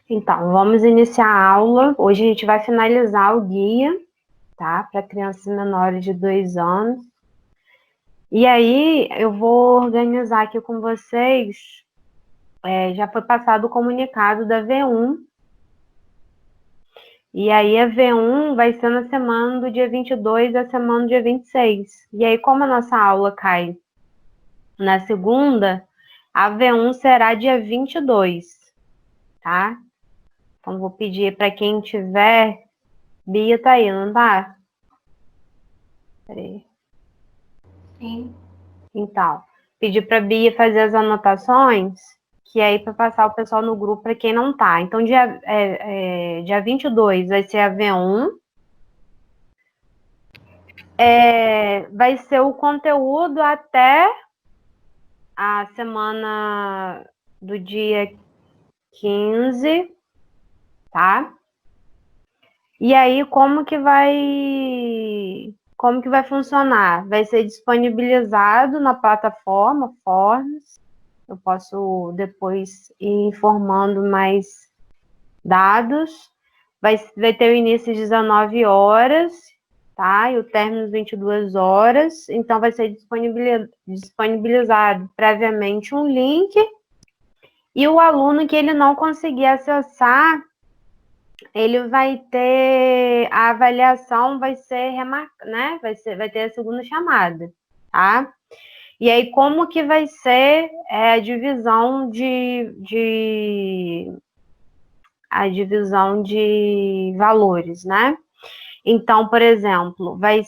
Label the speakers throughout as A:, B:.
A: Então, vamos iniciar a aula. Hoje a gente vai finalizar o guia, tá? Para crianças menores de 2 anos. E aí, eu vou organizar aqui com vocês. Já foi passado o comunicado da V1. E aí, a V1 vai ser na semana do dia 22 à semana do dia 26. E aí, como a nossa aula cai na segunda, a V1 será dia 22, tá? Então, vou pedir para quem tiver. Bia tá aí, não tá? Peraí.
B: Sim.
A: Então, pedir para Bia fazer as anotações, que aí para passar o pessoal no grupo para quem não tá. Então, dia 22 vai ser a V1. Vai ser o conteúdo até a semana do dia 15, tá? E aí, como que vai funcionar? Vai ser disponibilizado na plataforma Forms. Eu posso depois ir informando mais dados. Vai ter o início às 19 horas, tá? E o término às 22 horas. Então, vai ser disponibilizado previamente um link. E o aluno que ele não conseguir acessar, ele vai ter a avaliação, vai ser né? Vai ter a segunda chamada, tá? E aí, como que vai ser a divisão de valores, né? Então, por exemplo, vai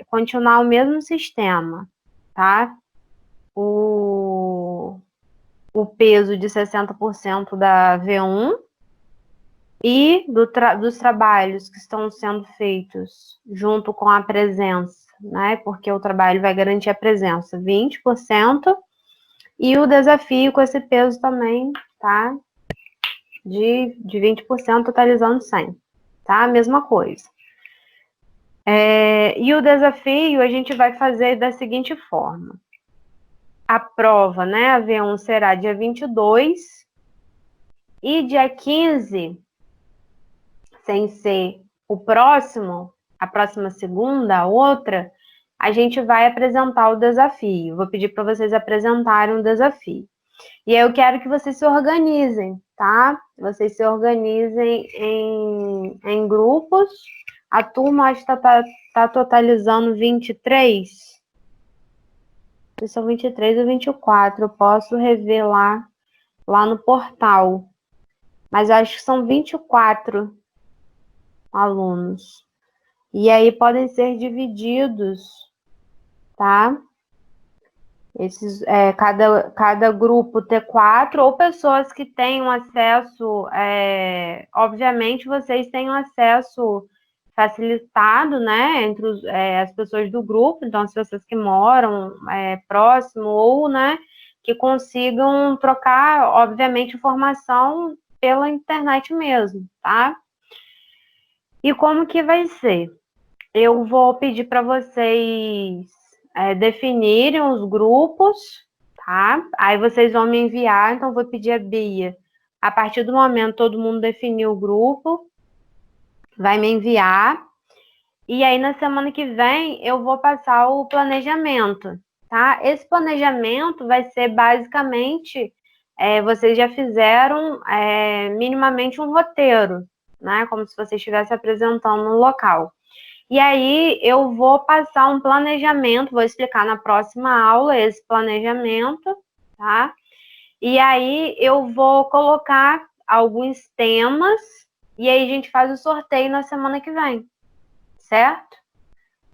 A: continuar o mesmo sistema, tá? O peso de 60% da V1 e dos trabalhos que estão sendo feitos junto com a presença, né? Porque o trabalho vai garantir a presença, 20%, e o desafio com esse peso também, tá? De 20%, totalizando 100, tá? A mesma coisa. E o desafio a gente vai fazer da seguinte forma. A prova, né? A V1 será dia 22 e dia 15, sem ser o próximo, a próxima segunda, a outra, a gente vai apresentar o desafio. Vou pedir para vocês apresentarem o desafio. E aí eu quero que vocês se organizem, tá? Vocês se organizem em grupos. A turma acho que tá totalizando 23. Se são 23 ou 24, eu posso rever lá no portal. Mas acho que são 24 alunos. E aí podem ser divididos, tá? Cada grupo ter 4, ou pessoas que tenham acesso, obviamente vocês têm um acesso facilitado, né, entre as pessoas do grupo, então as pessoas que moram próximo, ou, né, que consigam trocar, obviamente, informação pela internet mesmo, tá? E como que vai ser? Eu vou pedir para vocês definirem os grupos, tá? Aí vocês vão me enviar, então vou pedir a Bia. A partir do momento todo mundo definiu o grupo, vai me enviar. E aí na semana que vem eu vou passar o planejamento, tá? Esse planejamento vai ser basicamente, vocês já fizeram minimamente um roteiro, né? Como se vocês estivessem apresentando no local. E aí eu vou passar um planejamento, vou explicar na próxima aula esse planejamento, tá? E aí eu vou colocar alguns temas e aí a gente faz o sorteio na semana que vem, certo?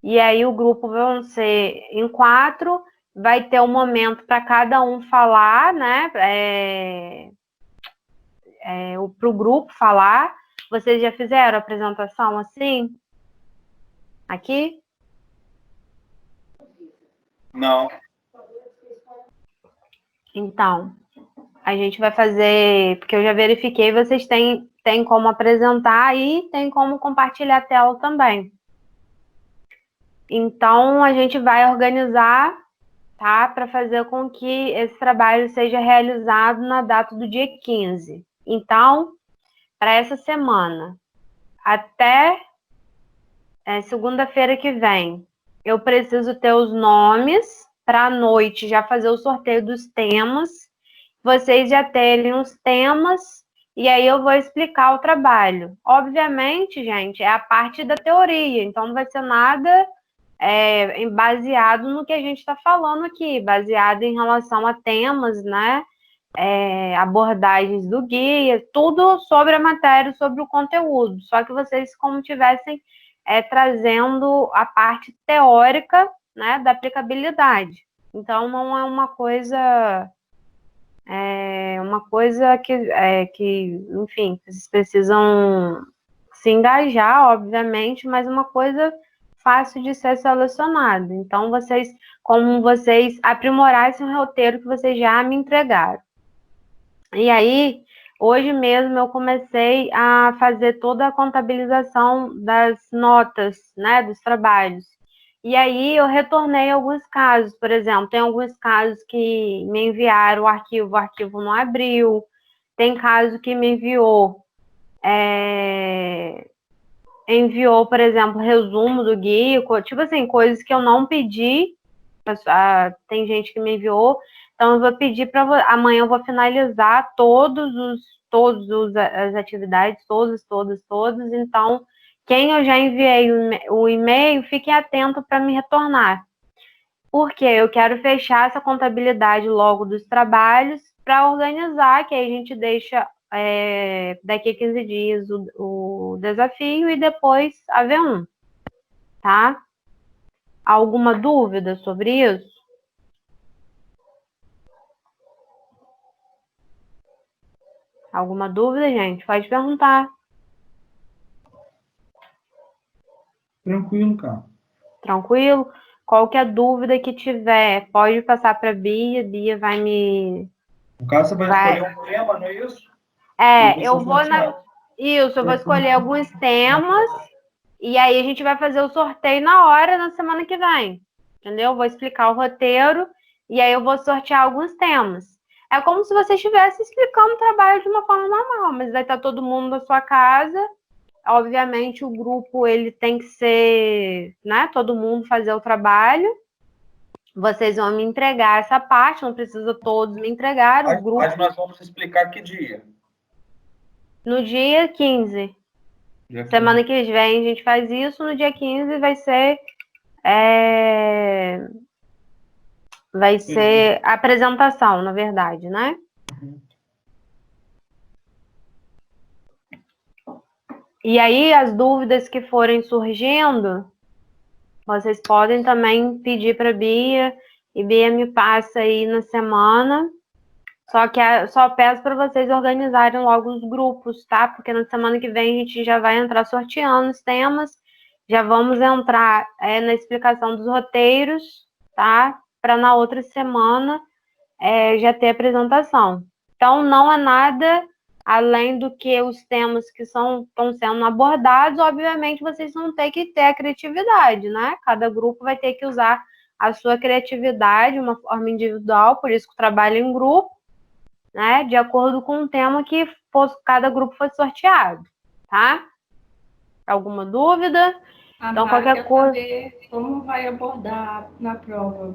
A: E aí o grupo vão ser em 4, vai ter um momento para cada um falar, né? Para o grupo falar. Vocês já fizeram a apresentação assim? Aqui?
C: Não.
A: Então, a gente vai fazer, porque eu já verifiquei, vocês têm como apresentar e tem como compartilhar a tela também. Então, a gente vai organizar, tá? Para fazer com que esse trabalho seja realizado na data do dia 15. Então, para essa semana, até segunda-feira que vem, eu preciso ter os nomes para a noite já fazer o sorteio dos temas, vocês já terem os temas, e aí eu vou explicar o trabalho. Obviamente, gente, é a parte da teoria, então não vai ser nada baseado no que a gente está falando aqui, baseado em relação a temas, né? Abordagens do guia, tudo sobre a matéria, sobre o conteúdo, só que vocês como tivessem trazendo a parte teórica, né, da aplicabilidade. Então, não é uma coisa que, enfim, vocês precisam se engajar, obviamente, mas uma coisa fácil de ser selecionada. Então, como vocês aprimorarem o roteiro que vocês já me entregaram. E aí, hoje mesmo eu comecei a fazer toda a contabilização das notas, né, dos trabalhos. E aí eu retornei alguns casos, por exemplo, tem alguns casos que me enviaram o arquivo não abriu, tem caso que me enviou, por exemplo, resumo do guia, tipo assim, coisas que eu não pedi, tem gente que me enviou, então eu vou pedir para amanhã eu vou finalizar todas as atividades, todas, então quem eu já enviei o e-mail, fiquem atentos para me retornar. Porque eu quero fechar essa contabilidade logo dos trabalhos para organizar, que aí a gente deixa daqui a 15 dias o desafio e depois a V1, tá? Alguma dúvida sobre isso? Alguma dúvida, gente? Pode perguntar.
C: Tranquilo, cara.
A: Tranquilo? Qualquer dúvida que tiver, pode passar para a Bia. Bia vai me...
C: No caso, você vai escolher um tema, não é isso?
A: Eu vou Isso, eu vou escolher alguns temas e aí a gente vai fazer o sorteio na hora, na semana que vem. Entendeu? Vou explicar o roteiro e aí eu vou sortear alguns temas. É como se você estivesse explicando o trabalho de uma forma normal, mas vai estar todo mundo na sua casa. Obviamente, o grupo ele tem que ser, né? Todo mundo fazer o trabalho. Vocês vão me entregar essa parte, não precisa todos me entregar. O grupo.
C: Mas nós vamos explicar que dia?
A: No dia 15. Semana que vem a gente faz isso, no dia 15 vai ser a apresentação, na verdade, né?
C: Uhum.
A: E aí, as dúvidas que forem surgindo, vocês podem também pedir para a Bia, e Bia me passa aí na semana. Só peço para vocês organizarem logo os grupos, tá? Porque na semana que vem a gente já vai entrar sorteando os temas, já vamos entrar na explicação dos roteiros, tá? Para na outra semana já ter apresentação. Então, não é nada além do que os temas que estão sendo abordados. Obviamente, vocês vão ter que ter a criatividade, né? Cada grupo vai ter que usar a sua criatividade de uma forma individual, por isso que o trabalho em grupo, né? De acordo com o tema que cada grupo foi sorteado, tá? Alguma dúvida?
B: Então, qualquer coisa. Saber como vai abordar na prova.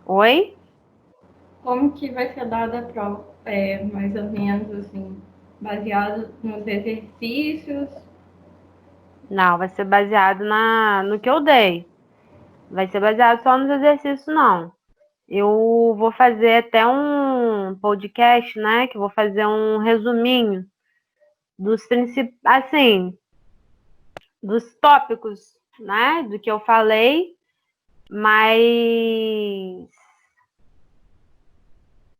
A: Oi?
B: Como que vai ser dada a prova? Mais ou menos assim, baseado nos exercícios?
A: Não, vai ser baseado no que eu dei. Vai ser baseado só nos exercícios, não. Eu vou fazer até um podcast, né? Que eu vou fazer um resuminho dos dos tópicos, né? Do que eu falei, mas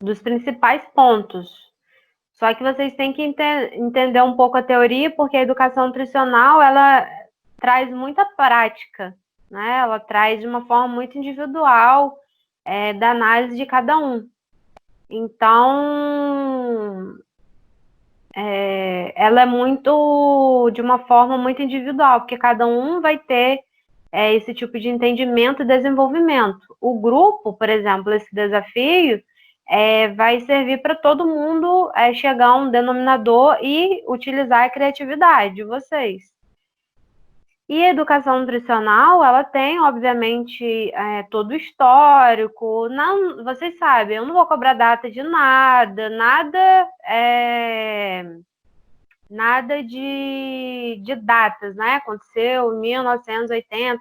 A: dos principais pontos. Só que vocês têm que entender um pouco a teoria, porque a educação nutricional, ela traz muita prática, né? Ela traz de uma forma muito individual da análise de cada um. Então, ela é de uma forma muito individual, porque cada um vai ter esse tipo de entendimento e desenvolvimento. O grupo, por exemplo, esse desafio, vai servir para todo mundo chegar a um denominador e utilizar a criatividade de vocês. E a educação nutricional, ela tem, obviamente, todo o histórico. Não, vocês sabem, eu não vou cobrar data de nada, nada de datas, né? Aconteceu em 1980,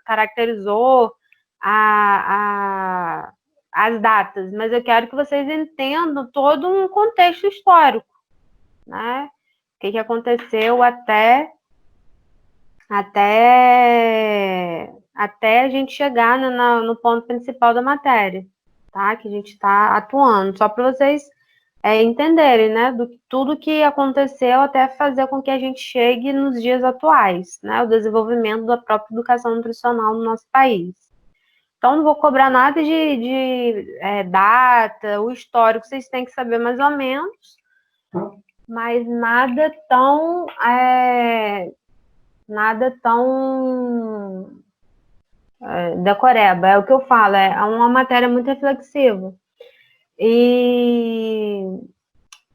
A: caracterizou as datas, mas eu quero que vocês entendam todo um contexto histórico, né? O que aconteceu até a gente chegar no ponto principal da matéria, tá? Que a gente está atuando, só para vocês entenderem, né? Tudo que aconteceu até fazer com que a gente chegue nos dias atuais, né? O desenvolvimento da própria educação nutricional no nosso país. Então, não vou cobrar nada de data, o histórico vocês têm que saber mais ou menos, mas nada tão decoreba, é o que eu falo, é uma matéria muito reflexiva. E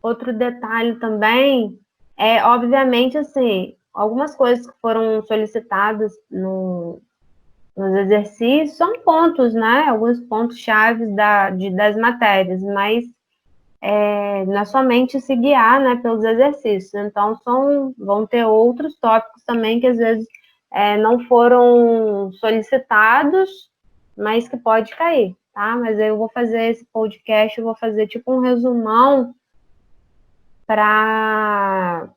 A: outro detalhe também obviamente, assim, algumas coisas que foram solicitadas nos exercícios são pontos, né? Alguns pontos chaves das matérias, mas não é somente se guiar, né, pelos exercícios. Então, vão ter outros tópicos também que às vezes não foram solicitados, mas que pode cair, tá? Mas eu vou fazer esse podcast, eu vou fazer tipo um resumão para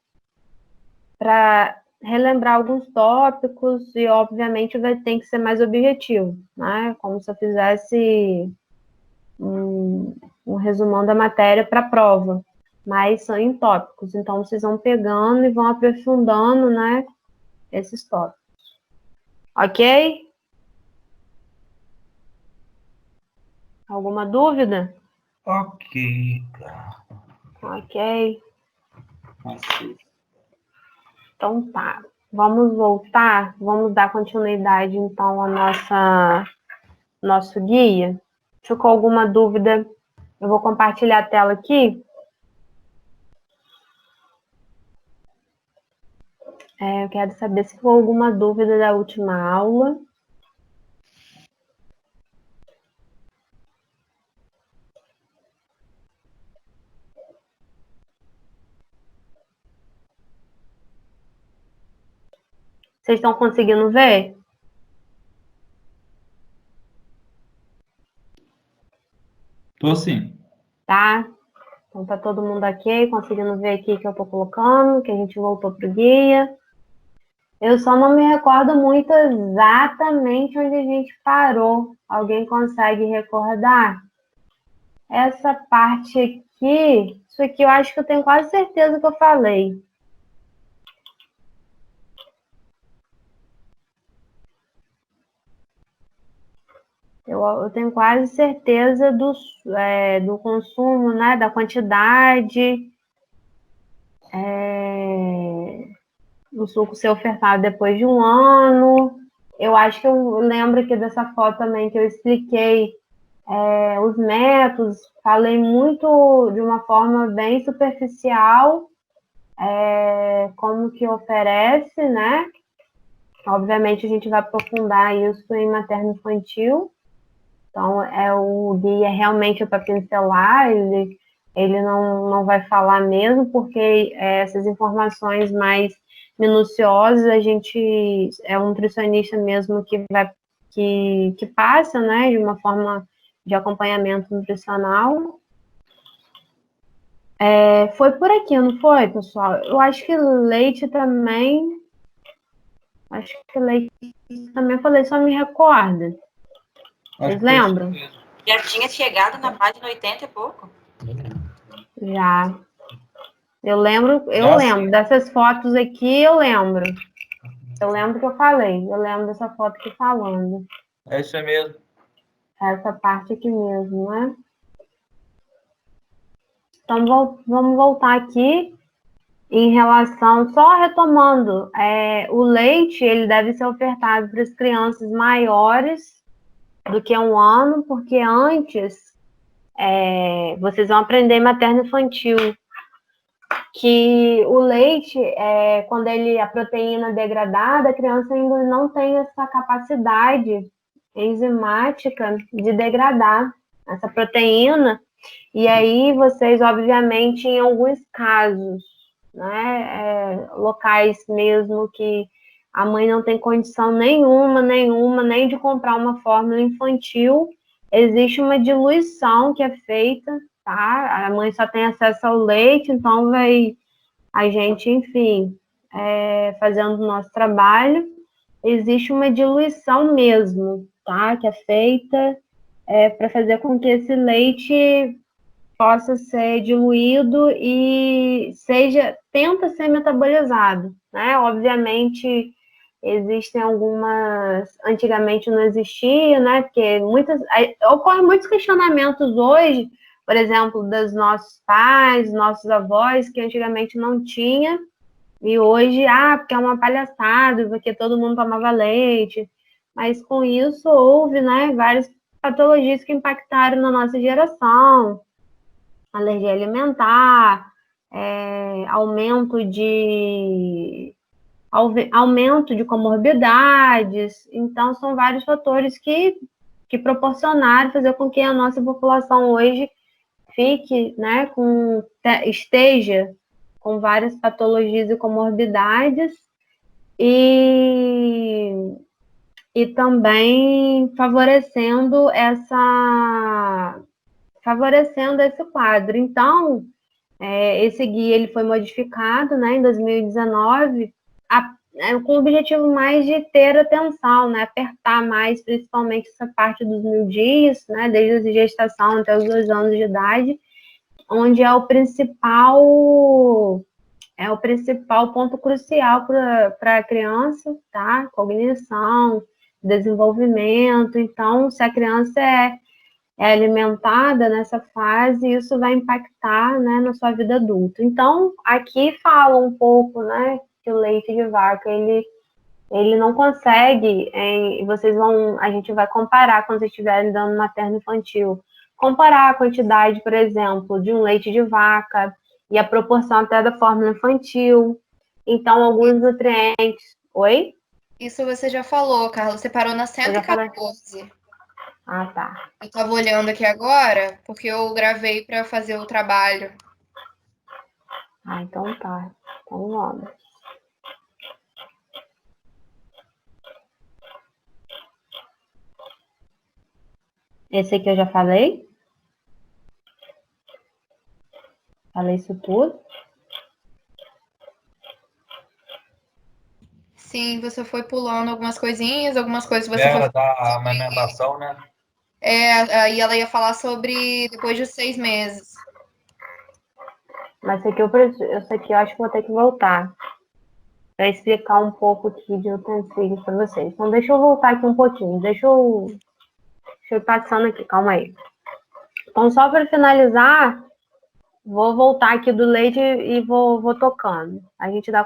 A: relembrar alguns tópicos e, obviamente, vai ter que ser mais objetivo, né? Como se eu fizesse um resumão da matéria para a prova, mas são em tópicos, então vocês vão pegando e vão aprofundando, né, esses tópicos. Ok? Alguma dúvida?
C: Ok, cara.
A: Ok.
C: Assim.
A: Então tá. Vamos voltar, vamos dar continuidade então ao nosso guia. Ficou alguma dúvida? Eu vou compartilhar a tela aqui. Eu quero saber se ficou alguma dúvida da última aula. Vocês estão conseguindo ver?
C: Tô sim.
A: Tá? Então tá todo mundo aqui, conseguindo ver aqui que eu tô colocando, que a gente voltou pro guia. Eu só não me recordo muito exatamente onde a gente parou. Alguém consegue recordar? Essa parte aqui, isso aqui eu acho que eu tenho quase certeza que eu falei. Eu tenho quase certeza do consumo, né, da quantidade, do suco ser ofertado depois de um ano. Eu acho que eu lembro aqui dessa foto também que eu expliquei os métodos, falei muito de uma forma bem superficial, como que oferece, né? Obviamente a gente vai aprofundar isso em materno-infantil. Então, o guia realmente para pincelar, ele não vai falar mesmo, porque essas informações mais minuciosas, a gente é um nutricionista mesmo que passa, né, de uma forma de acompanhamento nutricional. Foi por aqui, não foi, pessoal? Eu acho que leite também. Acho que leite também falei, só me recorda. Vocês lembram?
D: Já tinha chegado na página 80 e pouco?
A: Já. Eu lembro dessas fotos aqui, eu lembro. Eu lembro que eu falei. Eu lembro dessa foto aqui falando.
C: É isso aí mesmo.
A: Essa parte aqui mesmo, né? Então, vamos voltar aqui em relação, só retomando, o leite, ele deve ser ofertado para as crianças maiores do que 1 ano, porque antes vocês vão aprender em materno-infantil que o leite, quando a proteína é degradada, a criança ainda não tem essa capacidade enzimática de degradar essa proteína. E aí vocês, obviamente, em alguns casos, né, locais mesmo que a mãe não tem condição nenhuma, nem de comprar uma fórmula infantil, existe uma diluição que é feita, tá? A mãe só tem acesso ao leite, então a gente, enfim, fazendo o nosso trabalho, existe uma diluição mesmo, tá? Que é feita para fazer com que esse leite possa ser diluído e tenta ser metabolizado, né? Obviamente, existem algumas, antigamente não existia, né? Porque ocorrem muitos questionamentos hoje, por exemplo, dos nossos pais, nossos avós, que antigamente não tinha, e hoje, porque é uma palhaçada, porque todo mundo tomava leite, mas com isso houve, né, várias patologias que impactaram na nossa geração, alergia alimentar, aumento de comorbidades. Então, são vários fatores que proporcionaram fazer com que a nossa população hoje fique, né, esteja com várias patologias e comorbidades e também favorecendo esse quadro. Então, esse guia ele foi modificado, né, em 2019, com o objetivo mais de ter atenção, né, apertar mais, principalmente essa parte dos 1.000 dias, né, desde a gestação até os 2 anos de idade, onde é o principal ponto crucial para a criança, tá? Cognição, desenvolvimento. Então, se a criança é alimentada nessa fase, isso vai impactar, né, na sua vida adulta. Então, aqui fala um pouco, né, que o leite de vaca, ele não consegue, a gente vai comparar quando vocês estiverem dando materno-infantil, comparar a quantidade, por exemplo, de um leite de vaca e a proporção até da fórmula infantil. Então, alguns nutrientes... Oi?
E: Isso você já falou, Carla. Você parou na 114.
A: Ah, tá.
E: Eu estava olhando aqui agora, porque eu gravei para fazer o trabalho.
A: Então tá. Então vamos. Esse aqui eu já falei? Falei isso tudo?
E: Sim, você foi pulando algumas coisinhas você
C: Era
E: foi...
C: da amamentação, né?
E: Aí ela ia falar sobre depois de 6 meses.
A: Mas esse aqui eu acho que vou ter que voltar para explicar um pouco aqui de utensílios para vocês. Então, deixa eu voltar aqui um pouquinho. Deixa eu ir passando aqui, calma aí. Então, só para finalizar, vou voltar aqui do leite e vou tocando. A gente dá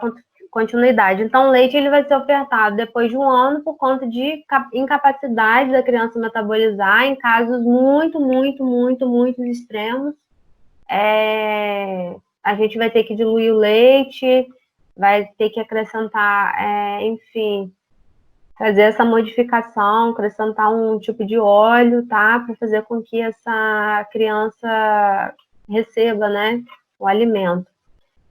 A: continuidade. Então, o leite ele vai ser ofertado depois de 1 ano por conta de incapacidade da criança metabolizar em casos muito, muito, muito, muito extremos. A gente vai ter que diluir o leite, vai ter que acrescentar, enfim, fazer essa modificação, acrescentar um tipo de óleo, tá? Para fazer com que essa criança receba, né, o alimento.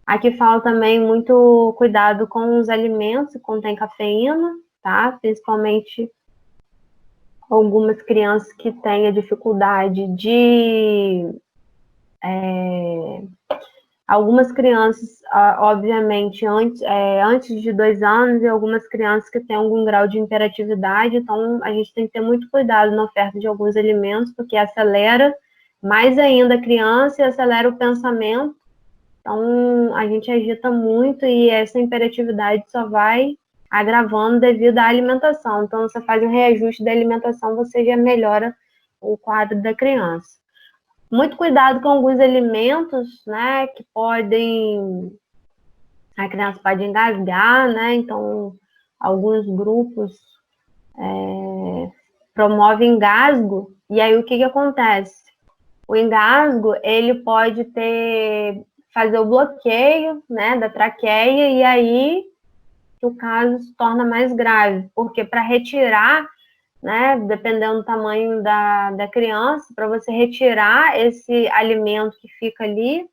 A: Aqui fala também muito cuidado com os alimentos que contêm cafeína, tá? Principalmente algumas crianças que têm a dificuldade de... algumas crianças, obviamente, antes de 2 anos, e algumas crianças que têm algum grau de hiperatividade, então a gente tem que ter muito cuidado na oferta de alguns alimentos, porque acelera mais ainda a criança e acelera o pensamento. Então, a gente agita muito e essa hiperatividade só vai agravando devido à alimentação. Então, você faz um reajuste da alimentação, você já melhora o quadro da criança. Muito cuidado com alguns alimentos, né, que a criança pode engasgar, né, então alguns grupos promovem engasgo, e aí o que acontece? O engasgo, ele pode fazer o bloqueio, né, da traqueia, e aí o caso se torna mais grave, porque para retirar, né, dependendo do tamanho da criança, para você retirar esse alimento que fica ali,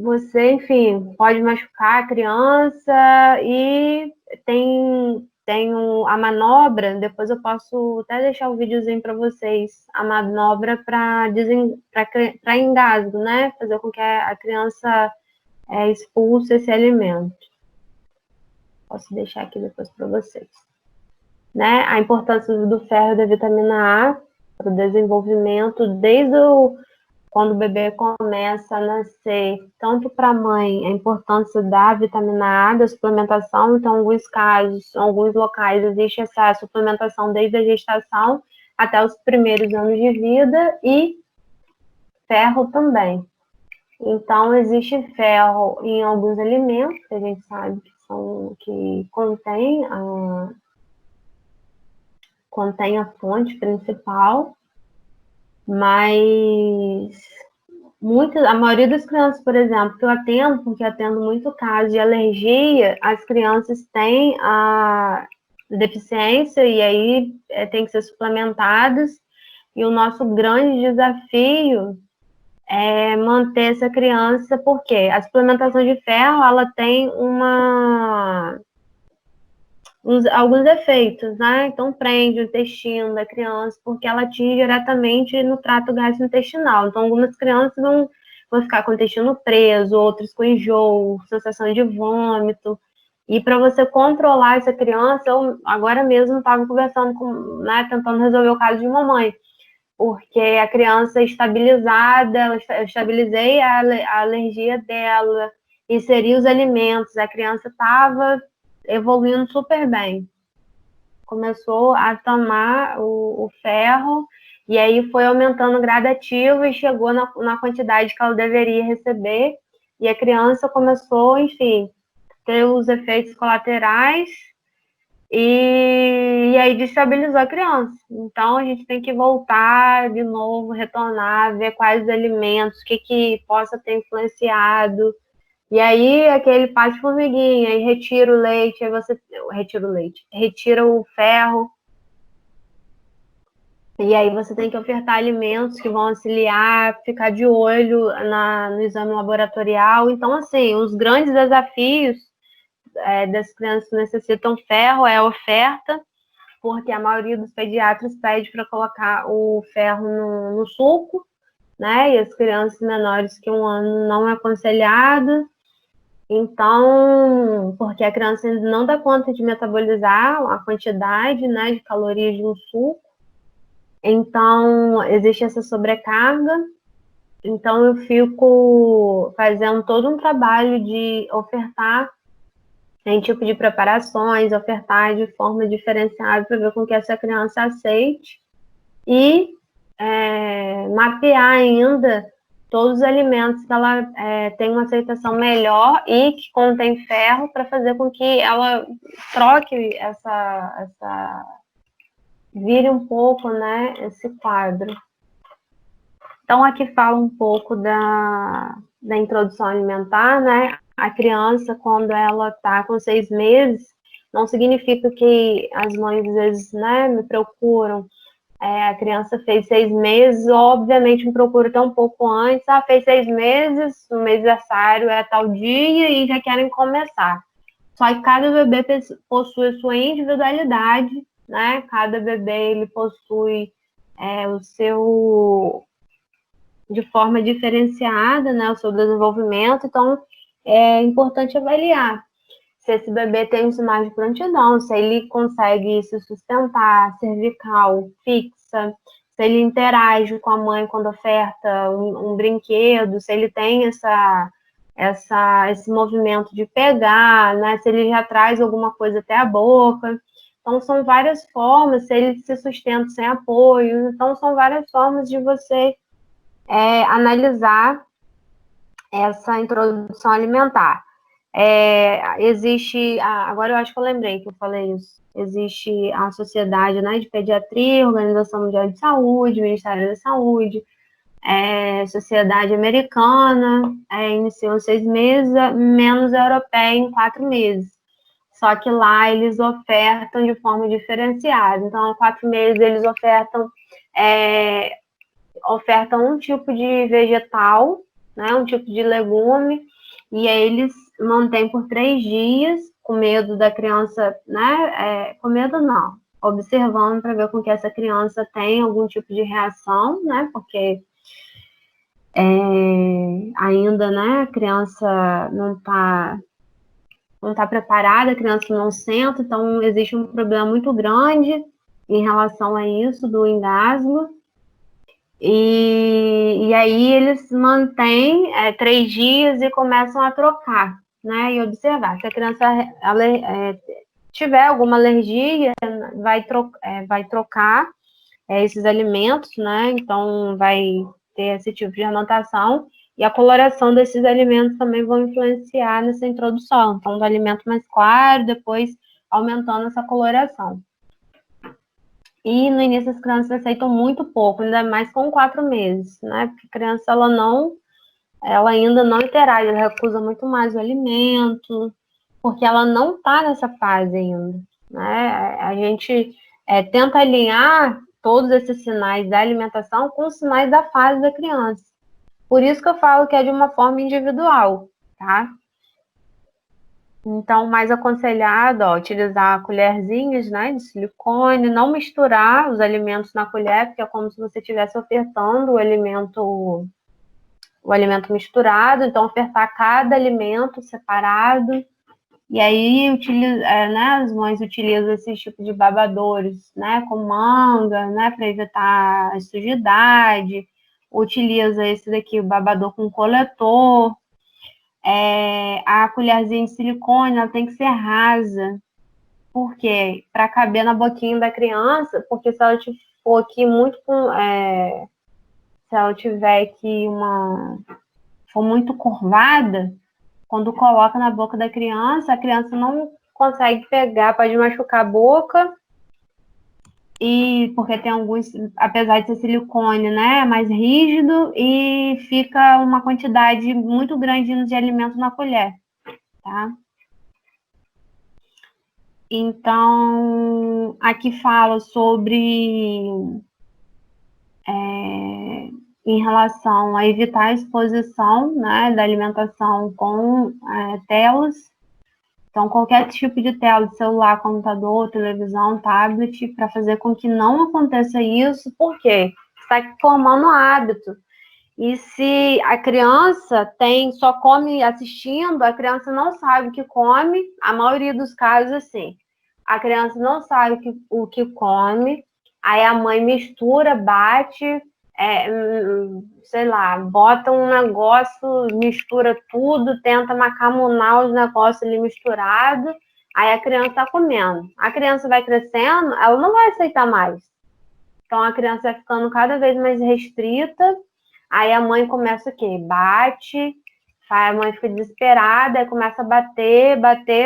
A: você, enfim, pode machucar a criança e tem a manobra, depois eu posso até deixar o videozinho para vocês, a manobra para engasgo, né, fazer com que a criança expulse esse alimento. Posso deixar aqui depois para vocês. Né? A importância do ferro e da vitamina A para o desenvolvimento, desde quando o bebê começa a nascer, tanto para a mãe, a importância da vitamina A, da suplementação. Então, em alguns casos, em alguns locais, existe essa suplementação desde a gestação até os primeiros anos de vida, e ferro também. Então, existe ferro em alguns alimentos, que a gente sabe que contém a fonte principal, mas a maioria das crianças, por exemplo, que eu atendo, porque eu atendo muito caso de alergia, as crianças têm a deficiência e aí tem que ser suplementadas, e o nosso grande desafio é manter essa criança, porque a suplementação de ferro, ela tem alguns efeitos, né? Então, prende o intestino da criança, porque ela atinge diretamente no trato gastrointestinal. Então, algumas crianças vão ficar com o intestino preso, outras com enjoo, sensação de vômito. E para você controlar essa criança, eu agora mesmo estava conversando né, tentando resolver o caso de uma mãe, porque a criança estabilizada, eu estabilizei a alergia dela, inseri os alimentos, a criança estava evoluindo super bem. Começou a tomar o ferro, e aí foi aumentando gradativo e chegou na quantidade que ela deveria receber, e a criança começou, enfim, ter os efeitos colaterais, e aí destabilizou a criança. Então, a gente tem que voltar de novo, retornar, ver quais alimentos, o que possa ter influenciado. E aí, aquele passo de formiguinha, aí retira o leite, aí você retira o ferro. E aí você tem que ofertar alimentos que vão auxiliar, ficar de olho no exame laboratorial. Então, assim, os grandes desafios das crianças que necessitam ferro é a oferta, porque a maioria dos pediatras pede para colocar o ferro no suco, né? E as crianças menores que 1 ano não é aconselhado. Então, porque a criança ainda não dá conta de metabolizar a quantidade, né, de calorias de um suco. Então, existe essa sobrecarga. Então, eu fico fazendo todo um trabalho de ofertar em tipo de preparações, ofertar de forma diferenciada para ver com que essa criança aceite e mapear ainda todos os alimentos que ela tem uma aceitação melhor e que contém ferro, para fazer com que ela troque vire um pouco, né, esse quadro. Então, aqui fala um pouco da introdução alimentar, né? A criança, quando ela está com 6 meses, não significa que as mães, às vezes, né, me procuram. A criança fez 6 meses, obviamente me procura até um pouco antes, fez 6 meses, o meu aniversário é tal dia e já querem começar. Só que cada bebê possui sua individualidade, né? Cada bebê, ele possui o seu, de forma diferenciada, né, o seu desenvolvimento. Então, é importante avaliar se esse bebê tem sinais de prontidão, se ele consegue se sustentar, cervical, fixa, se ele interage com a mãe quando oferta um brinquedo, se ele tem esse movimento de pegar, né, se ele já traz alguma coisa até a boca. Então, são várias formas, se ele se sustenta sem apoio. Então, são várias formas de você analisar essa introdução alimentar. Existe, agora eu acho que eu lembrei que eu falei isso, existe a Sociedade, né, de Pediatria, Organização Mundial de Saúde, Ministério da Saúde, Sociedade Americana, iniciou 6 meses, menos a Europeia em 4 meses. Só que lá eles ofertam de forma diferenciada. Então, há 4 meses eles ofertam um tipo de vegetal, né, um tipo de legume, e aí eles mantêm por 3 dias, com medo da criança, né, com medo não, observando para ver com que essa criança tem algum tipo de reação, né, porque ainda, né, a criança não está preparada, a criança não senta, então existe um problema muito grande em relação a isso, do engasgo. E aí eles mantêm 3 dias e começam a trocar, né, e observar. Se a criança tiver alguma alergia, vai trocar esses alimentos, né, então vai ter esse tipo de anotação. E a coloração desses alimentos também vão influenciar nessa introdução. Então, do alimento mais claro, depois aumentando essa coloração. E no início as crianças aceitam muito pouco, ainda mais com 4 meses, né? Porque a criança, ela ainda não interage, ela recusa muito mais o alimento, porque ela não está nessa fase ainda, né? A gente tenta alinhar todos esses sinais da alimentação com os sinais da fase da criança. Por isso que eu falo que é de uma forma individual, tá? Então, mais aconselhado, utilizar colherzinhas, né, de silicone, não misturar os alimentos na colher, porque é como se você estivesse ofertando o alimento misturado, então ofertar cada alimento separado. E aí, as mães utilizam esse tipo de babadores, né, com manga, né, para evitar a sujidade. Utiliza esse daqui, o babador com coletor. A colherzinha de silicone, ela tem que ser rasa. Por quê? Para caber na boquinha da criança, porque se ela for aqui muito se ela tiver aqui for muito curvada, quando coloca na boca da criança, a criança não consegue pegar, pode machucar a boca, e porque tem alguns, apesar de ser silicone, né, mais rígido, e fica uma quantidade muito grande de alimento na colher, tá? Então, aqui fala sobre em relação a evitar a exposição, né, da alimentação com telas. Então, qualquer tipo de tela de celular, computador, televisão, tablet, para fazer com que não aconteça isso, porque está formando hábito. E se a criança só come assistindo, a criança não sabe o que come, a maioria dos casos, assim, a criança não sabe o que come, aí a mãe mistura, bate, sei lá, bota um negócio, mistura tudo, tenta macamunar os negócios ali misturados, aí a criança está comendo. A criança vai crescendo, ela não vai aceitar mais. Então, a criança vai ficando cada vez mais restrita, aí a mãe começa o quê? Bate, a mãe fica desesperada, aí começa a bater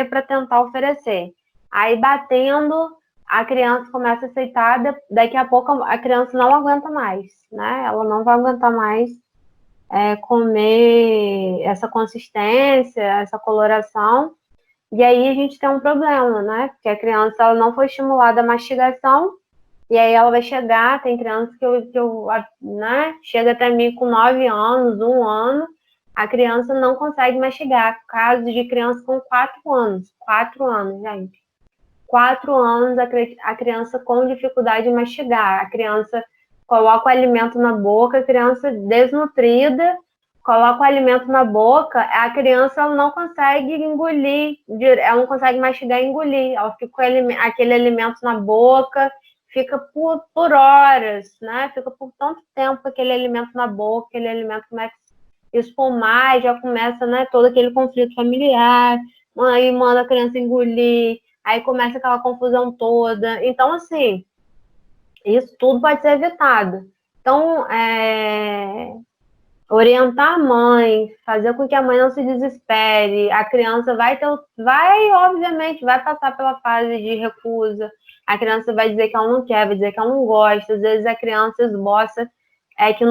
A: para tentar oferecer. Aí, batendo, a criança começa a aceitar, daqui a pouco a criança não aguenta mais, né? Ela não vai aguentar mais comer essa consistência, essa coloração, e aí a gente tem um problema, né? Porque a criança ela não foi estimulada a mastigação, e aí ela vai chegar, tem criança né, chega até mim com 9 anos, 1 ano, a criança não consegue mastigar. Casos de criança com 4 anos, 4 anos, gente. 4 anos, a criança com dificuldade de mastigar. A criança coloca o alimento na boca, a criança desnutrida, coloca o alimento na boca, a criança ela não consegue engolir, ela não consegue mastigar e engolir. Ela fica com aquele alimento na boca, fica por horas, né? Fica por tanto tempo com aquele alimento na boca, aquele alimento começa a espumar, já começa, né, todo aquele conflito familiar, aí manda a criança engolir, aí começa aquela confusão toda. Então, assim, isso tudo pode ser evitado. Então, orientar a mãe, fazer com que a mãe não se desespere. A criança obviamente, vai passar pela fase de recusa. A criança vai dizer que ela não quer, vai dizer que ela não gosta. Às vezes a criança esboça que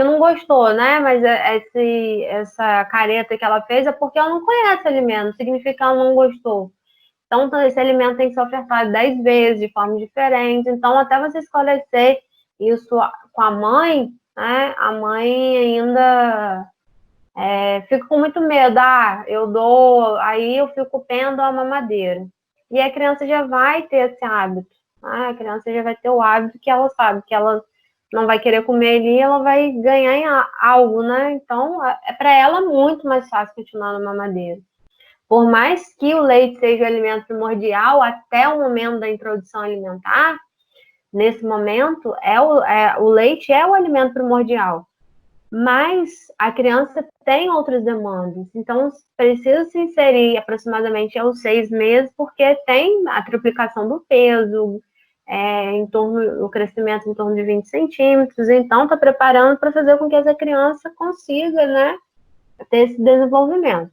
A: não gostou, né? Mas essa careta que ela fez é porque ela não conhece o alimento, significa que ela não gostou. Então, esse alimento tem que ser ofertado 10 vezes, de forma diferente. Então, até você esclarecer isso com a mãe, né? A mãe ainda fica com muito medo. Eu dou, aí eu fico pendo a mamadeira. E a criança já vai ter esse hábito. Né? A criança já vai ter o hábito que ela sabe que ela não vai querer comer ali, ela vai ganhar em algo, né? Então, para ela muito mais fácil continuar na mamadeira. Por mais que o leite seja o alimento primordial até o momento da introdução alimentar, nesse momento, o leite é o alimento primordial. Mas a criança tem outras demandas. Então, precisa se inserir aproximadamente aos 6 meses, porque tem a triplicação do peso, o crescimento em torno de 20 centímetros. Então, está preparando para fazer com que essa criança consiga, né, ter esse desenvolvimento.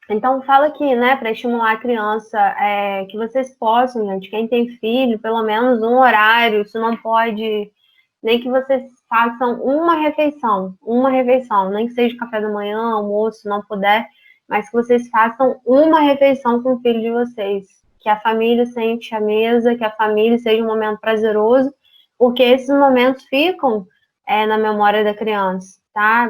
A: Então, fala aqui, né, para estimular a criança, que vocês possam, gente, quem tem filho, pelo menos um horário, se não pode, nem que vocês façam uma refeição, nem que seja café da manhã, almoço, se não puder, mas que vocês façam uma refeição com o filho de vocês, que a família sente à mesa, que a família seja um momento prazeroso, porque esses momentos ficam na memória da criança. Tá?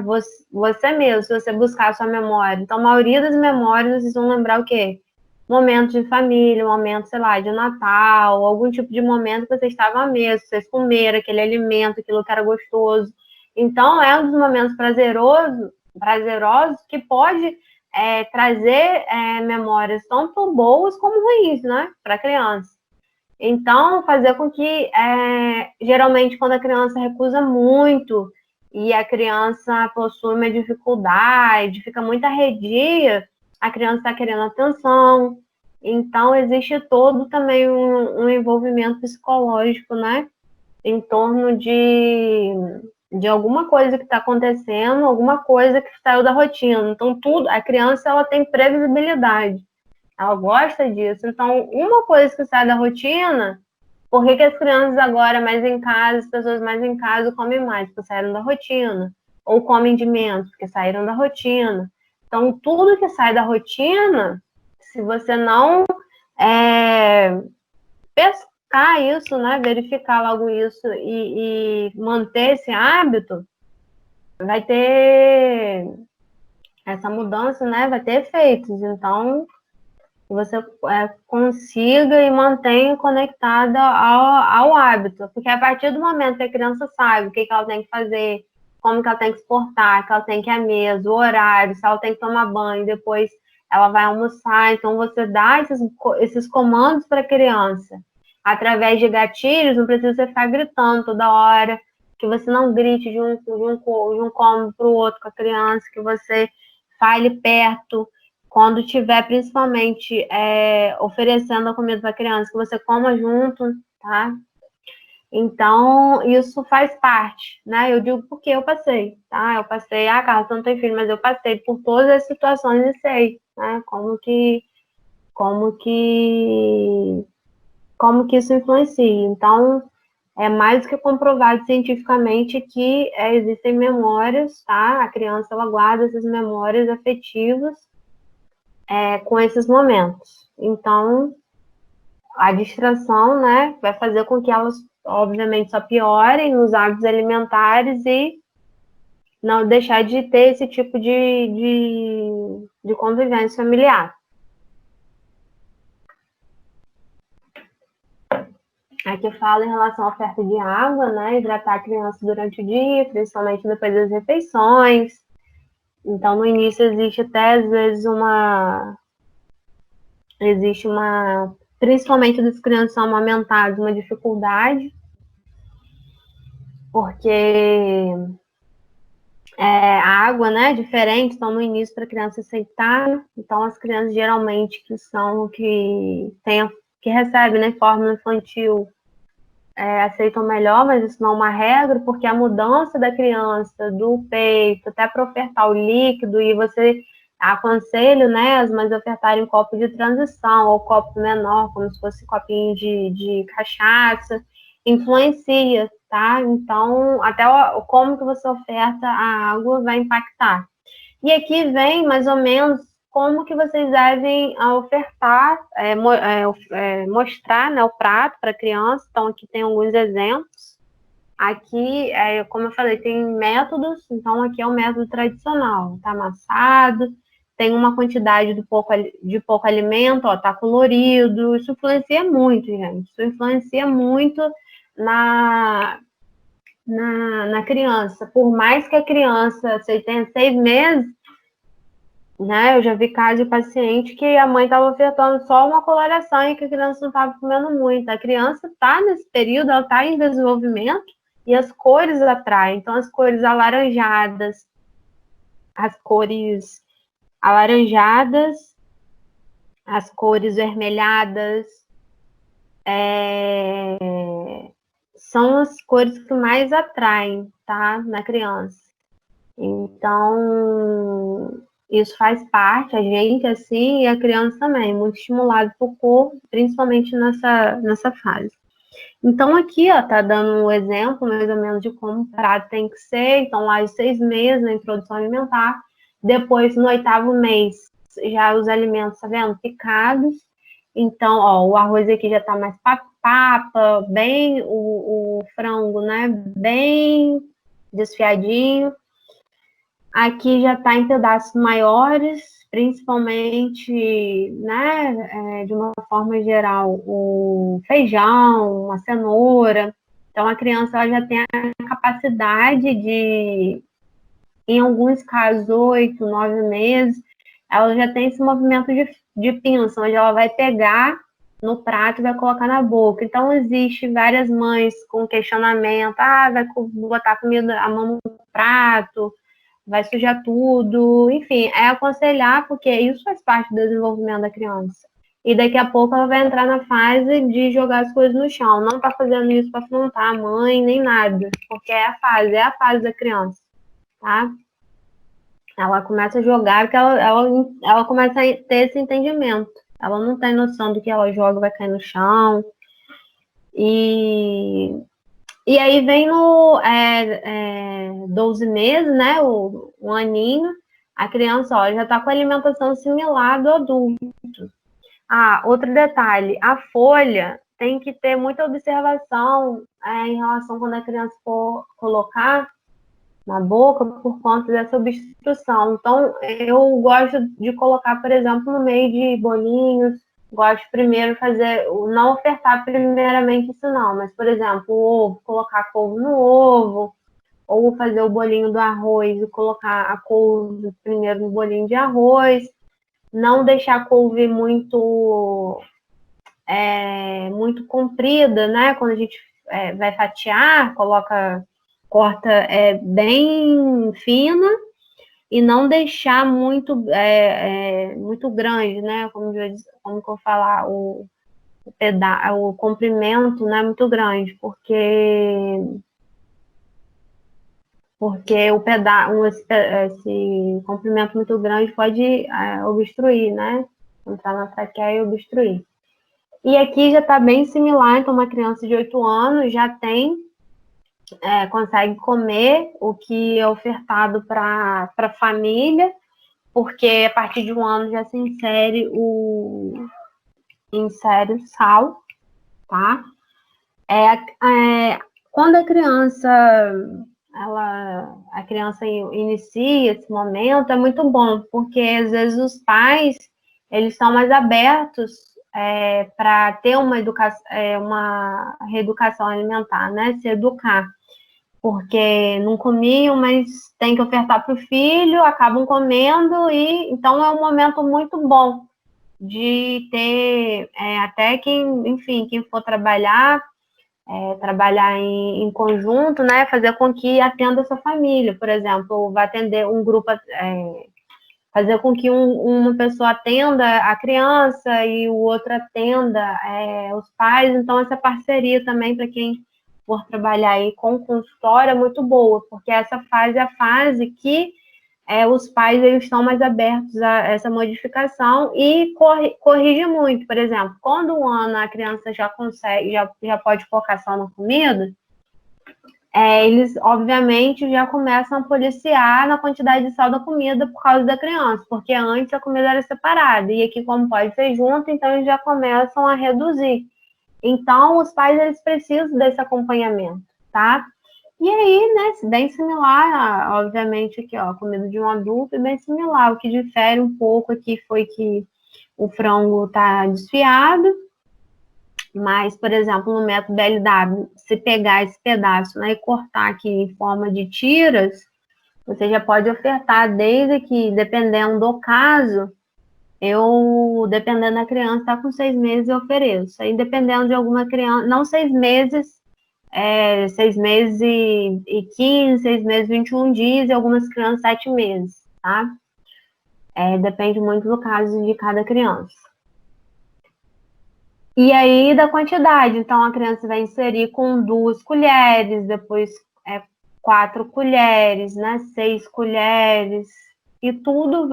A: Você mesmo, se você buscar a sua memória. Então, a maioria das memórias, vocês vão lembrar o quê? Momentos de família, momentos, sei lá, de Natal, algum tipo de momento que vocês estavam à mesa, vocês comeram aquele alimento, aquilo que era gostoso. Então, é um dos momentos prazerosos que pode trazer memórias tanto boas como ruins, né? Para a criança. Então, fazer com que, geralmente, quando a criança recusa muito, e a criança possui uma dificuldade, fica muito arredia, a criança está querendo atenção. Então, existe todo também um envolvimento psicológico, né? Em torno de alguma coisa que está acontecendo, alguma coisa que saiu da rotina. Então, a criança, ela tem previsibilidade. Ela gosta disso. Então, uma coisa que sai da rotina... Por que as crianças agora mais em casa, as pessoas mais em casa comem mais? Porque saíram da rotina. Ou comem de menos, porque saíram da rotina. Então, tudo que sai da rotina, se você não pescar isso, né, verificar logo isso e manter esse hábito, vai ter essa mudança, né, vai ter efeitos. Então, você consiga e mantenha conectada ao hábito. Porque a partir do momento que a criança sabe o que ela tem que fazer, como que ela tem que se portar, que ela tem que ir à mesa, o horário, se ela tem que tomar banho, depois ela vai almoçar. Então, você dá esses comandos para a criança. Através de gatilhos, não precisa você ficar gritando toda hora, que você não grite de um cômodo para o outro com a criança, que você fale perto. Quando tiver, principalmente, oferecendo a comida para a criança, que você coma junto, tá? Então, isso faz parte, né? Eu digo porque eu passei, tá? Eu passei, Carla, você não tem filho, mas eu passei por todas as situações e sei, né? Como que isso influencia. Então, é mais do que comprovado cientificamente que existem memórias, tá? A criança, ela guarda essas memórias afetivas com esses momentos. Então, a distração, né, vai fazer com que elas, obviamente, só piorem nos hábitos alimentares e não deixar de ter esse tipo de convivência familiar. Aqui fala em relação à oferta de água, né, hidratar a criança durante o dia, principalmente depois das refeições. Então, no início existe até, às vezes, principalmente das crianças são amamentadas, uma dificuldade, porque a água, né, é diferente, então no início para a criança aceitar. Então, as crianças geralmente que recebem, né, fórmula infantil, aceitam melhor, mas isso não é uma regra, porque a mudança da criança do peito até para ofertar o líquido, e você aconselho, né, as mães ofertarem copo de transição ou copo menor, como se fosse copinho de cachaça, influencia, tá? Então, até como que você oferta a água vai impactar. E aqui vem mais ou menos como que vocês devem ofertar, mostrar, né, o prato para a criança. Então, aqui tem alguns exemplos. Aqui, como eu falei, tem métodos. Então, aqui é o método tradicional. Tá amassado, tem uma quantidade de pouco alimento, ó, tá colorido. Isso influencia muito, gente. Isso influencia muito na criança. Por mais que a criança tenha 6 meses, né, eu já vi caso de paciente que a mãe estava ofertando só uma coloração e que a criança não estava comendo muito. A criança está nesse período, ela está em desenvolvimento e as cores atraem. Então, as cores alaranjadas, as cores vermelhadas, são as cores que mais atraem, tá, na criança. Então, isso faz parte, a gente, assim, e a criança também, muito estimulado por cor, principalmente nessa fase. Então, aqui, ó, tá dando um exemplo, mais ou menos, de como o prato tem que ser. Então, lá de 6 meses, na introdução alimentar. Depois, no 8º mês, já os alimentos, tá vendo? Picados. Então, ó, o arroz aqui já tá mais papa, bem o frango, né? Bem desfiadinho. Aqui já está em pedaços maiores, principalmente, né, de uma forma geral, o feijão, a cenoura. Então, a criança ela já tem a capacidade de, em alguns casos, 8, 9 meses, ela já tem esse movimento de pinça, onde ela vai pegar no prato e vai colocar na boca. Então, existe várias mães com questionamento, vai botar a mão no prato, vai sujar tudo, enfim, é aconselhar, porque isso faz parte do desenvolvimento da criança. E daqui a pouco ela vai entrar na fase de jogar as coisas no chão. Não tá fazendo isso para afrontar a mãe, nem nada, porque é a fase da criança, tá? Ela começa a jogar, porque ela começa a ter esse entendimento. Ela não tem noção do que ela joga, vai cair no chão. E aí vem no 12 meses, né, um aninho, a criança, ó, já está com alimentação similar do adulto. Outro detalhe, a folha tem que ter muita observação em relação quando a criança for colocar na boca por conta dessa obstrução. Então, eu gosto de colocar, por exemplo, no meio de bolinhos. Gosto primeiro não ofertar primeiramente isso não, mas, por exemplo, o ovo, colocar couve no ovo, ou fazer o bolinho do arroz e colocar a couve primeiro no bolinho de arroz, não deixar a couve muito comprida, né? Quando a gente vai fatiar, corta bem fina, e não deixar muito grande, né? Como eu vou falar, o comprimento não é muito grande, porque esse comprimento muito grande pode obstruir, né? Entrar na traqueia e obstruir. E aqui já está bem similar, então uma criança de 8 anos já consegue comer o que é ofertado para a família, porque a partir de 1 ano já se insere o sal, tá? Quando a criança inicia esse momento, é muito bom, porque às vezes os pais, eles são mais abertos para ter uma reeducação alimentar, né? Se educar. Porque não comiam, mas tem que ofertar para o filho, acabam comendo, e então é um momento muito bom de ter, até quem for trabalhar em conjunto, né, fazer com que atenda essa família, por exemplo, vai atender um grupo, fazer com que uma pessoa atenda a criança e o outro atenda os pais. Então, essa parceria também, para quem for trabalhar aí com consultório, é muito boa, porque essa fase é a fase que os pais eles estão mais abertos a essa modificação e corrige muito. Por exemplo, quando 1 ano a criança já consegue, já pode focar só na comida, eles, obviamente, já começam a policiar na quantidade de sal da comida por causa da criança, porque antes a comida era separada, e aqui, como pode ser junto, então eles já começam a reduzir. Então, os pais, eles precisam desse acompanhamento, tá? E aí, né, bem similar, obviamente, aqui, ó, a comida de um adulto é bem similar. O que difere um pouco aqui foi que o frango tá desfiado, mas, por exemplo, no método BLW, se pegar esse pedaço, né, e cortar aqui em forma de tiras, você já pode ofertar, desde que, dependendo do caso, dependendo da criança, tá com 6 meses, eu ofereço. Aí, dependendo de alguma criança, não 6 meses, 6 meses e 15, 6 meses e 21 dias, e algumas crianças 7 meses, tá? Depende muito do caso de cada criança. E aí, da quantidade, então a criança vai inserir com 2 colheres, depois 4 colheres, né? 6 colheres, e tudo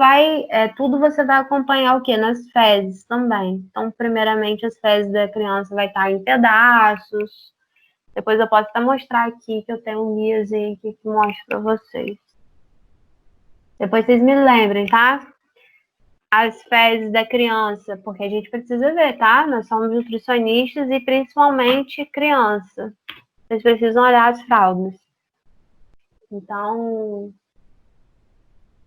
A: você vai acompanhar o quê? Nas fezes também. Então, primeiramente, as fezes da criança vai estar em pedaços. Depois eu posso até mostrar aqui, que eu tenho um guiazinho aqui que mostra para vocês. Depois vocês me lembrem, tá? As fezes da criança, porque a gente precisa ver, tá? Nós somos nutricionistas e principalmente criança. Vocês precisam olhar as fraldas. Então,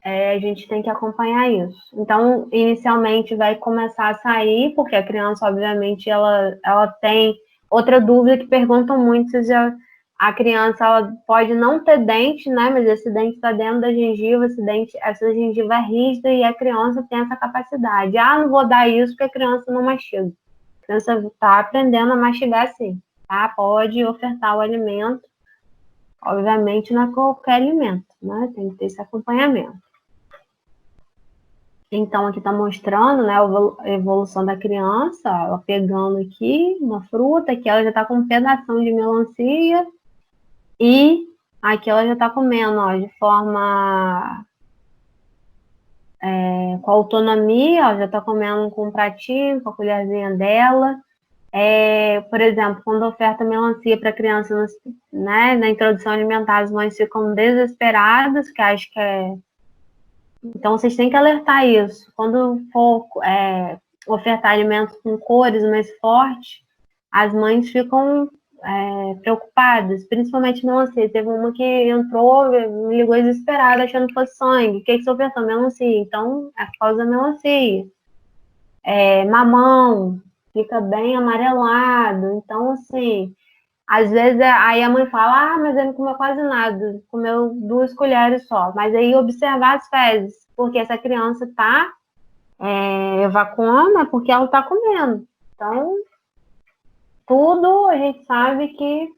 A: a gente tem que acompanhar isso. Então, inicialmente vai começar a sair, porque a criança, obviamente, ela tem... Outra dúvida que perguntam muito se a criança ela pode não ter dente, né? Mas esse dente está dentro da gengiva, essa gengiva é rígida e a criança tem essa capacidade. Não vou dar isso porque a criança não mastiga. A criança está aprendendo a mastigar sim, tá? Pode ofertar o alimento, obviamente não é qualquer alimento, né? Tem que ter esse acompanhamento. Então, aqui está mostrando, né, a evolução da criança, ela pegando aqui uma fruta, aqui ela já está com um pedação de melancia, e aqui ela já está comendo, ó, de forma com autonomia, ó, já está comendo com um pratinho, com a colherzinha dela. Por exemplo, quando oferta melancia para criança, né, na introdução alimentar, as mães ficam desesperadas, que acho que Então, vocês têm que alertar isso. Quando for ofertar alimentos com cores mais fortes, as mães ficam preocupadas, principalmente melancia. Teve uma que entrou, me ligou desesperada, achando que fosse sangue. O que você ofertou? Melancia. Então, é por causa da melancia. Mamão, fica bem amarelado. Então, assim, às vezes aí a mãe fala, mas ele não comeu quase nada, comeu 2 colheres só. Mas aí observar as fezes, porque essa criança está evacuando, é porque ela está comendo. Então, tudo a gente sabe que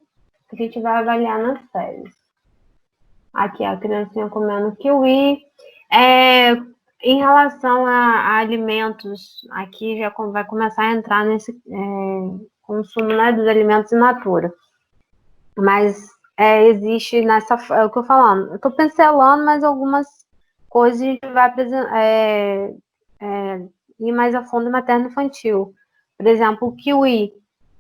A: a gente vai avaliar nas fezes. Aqui a criancinha comendo kiwi. Em relação a alimentos, aqui já vai começar a entrar nesse consumo, né, dos alimentos in natura. Mas existe é o que eu tô falando. Eu estou pincelando, mas algumas coisas a gente vai ir mais a fundo materno-infantil. Por exemplo, o kiwi.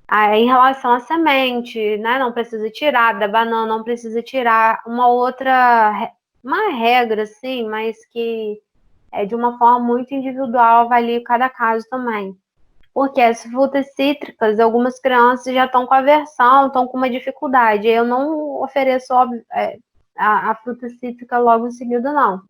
A: Em relação à semente, né, não precisa tirar, da banana não precisa tirar. Uma regra, assim, mas que de uma forma muito individual, avalia cada caso também. Porque as frutas cítricas, algumas crianças já estão com aversão, estão com uma dificuldade. Eu não ofereço a fruta cítrica logo em seguida, não.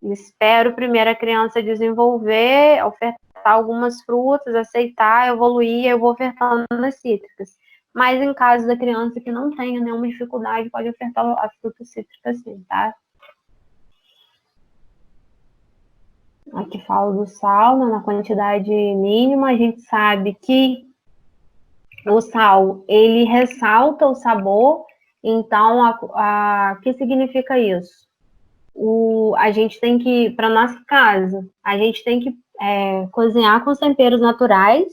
A: Espero primeiro a criança desenvolver, ofertar algumas frutas, aceitar, evoluir, eu vou ofertando as cítricas. Mas em caso da criança que não tenha nenhuma dificuldade, pode ofertar a fruta cítrica sim, tá? Aqui falo do sal, né, na quantidade mínima. A gente sabe que o sal, ele ressalta o sabor. Então, o que significa isso? a gente tem que, para nossa casa, a gente tem que cozinhar com os temperos naturais.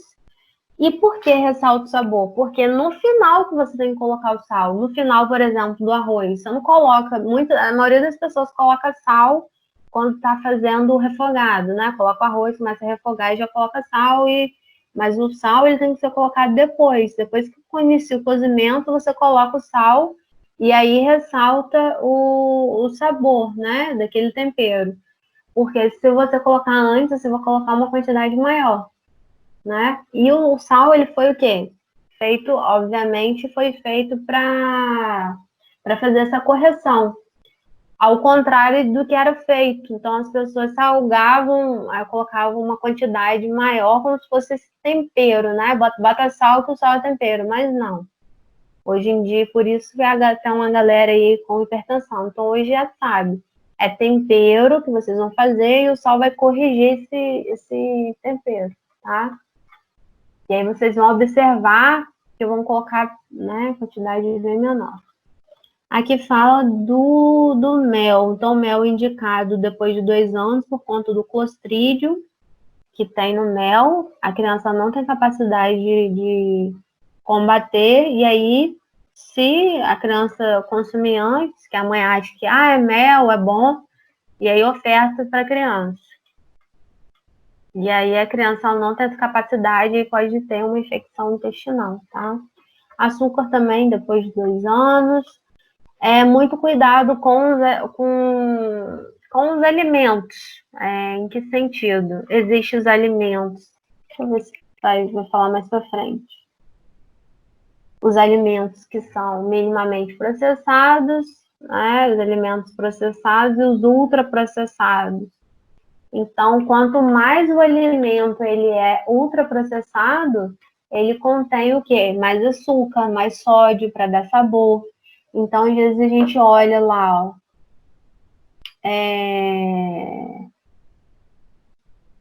A: E por que ressalto o sabor? Porque no final que você tem que colocar o sal. No final, por exemplo, do arroz, você não coloca, a maioria das pessoas coloca sal quando está fazendo o refogado, né? Coloca o arroz, começa a refogar e já coloca sal, mas o sal ele tem que ser colocado depois. Depois que inicia o cozimento, você coloca o sal e aí ressalta o sabor, né? Daquele tempero. Porque se você colocar antes, você vai colocar uma quantidade maior, né? E o sal, ele foi o quê? Feito, obviamente, foi feito para fazer essa correção, ao contrário do que era feito. Então, as pessoas salgavam, colocavam uma quantidade maior, como se fosse esse tempero, né? Bota sal, que o sal é tempero, mas não. Hoje em dia, por isso que tem uma galera aí com hipertensão. Então, hoje já sabe. É tempero que vocês vão fazer e o sal vai corrigir esse tempero, tá? E aí vocês vão observar que vão colocar, né, quantidade bem menor. Aqui fala do mel. Então, mel indicado depois de 2 anos por conta do clostrídio que tem no mel. A criança não tem capacidade de combater. E aí, se a criança consumir antes, que a mãe acha que é mel, é bom, e aí oferta para a criança. E aí a criança não tem essa capacidade e pode ter uma infecção intestinal, tá? Açúcar também, depois de 2 anos. Muito cuidado com os alimentos. Em que sentido? Existem os alimentos. Deixa eu ver se vou falar mais para frente. Os alimentos que são minimamente processados, né? Os alimentos processados e os ultraprocessados. Então, quanto mais o alimento ele é ultraprocessado, ele contém o quê? Mais açúcar, mais sódio para dar sabor. Então, às vezes a gente olha lá, ó,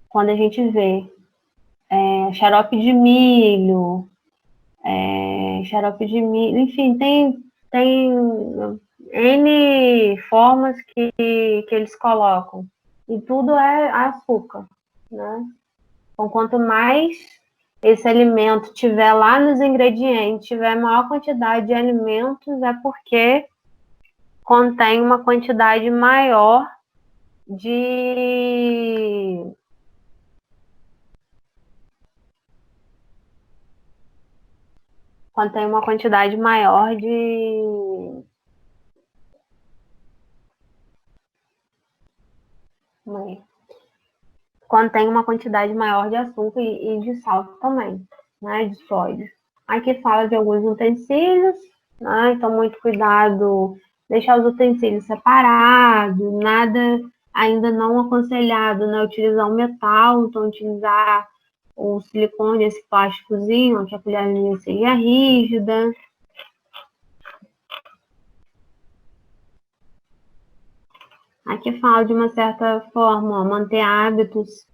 A: quando a gente vê xarope de milho, enfim, tem N formas que eles colocam. E tudo é açúcar, né? Então, quanto mais esse alimento tiver lá nos ingredientes, tiver maior quantidade de alimentos, é porque contém uma quantidade maior de contém uma quantidade maior de contém uma quantidade maior de açúcar e de sal também, né, de sódio. Aqui fala de alguns utensílios, né, então muito cuidado, deixar os utensílios separados, nada ainda não aconselhado, né, utilizar o metal, então utilizar o silicone, esse plásticozinho, que a colherzinha seja rígida. Aqui fala de uma certa forma, manter hábitos,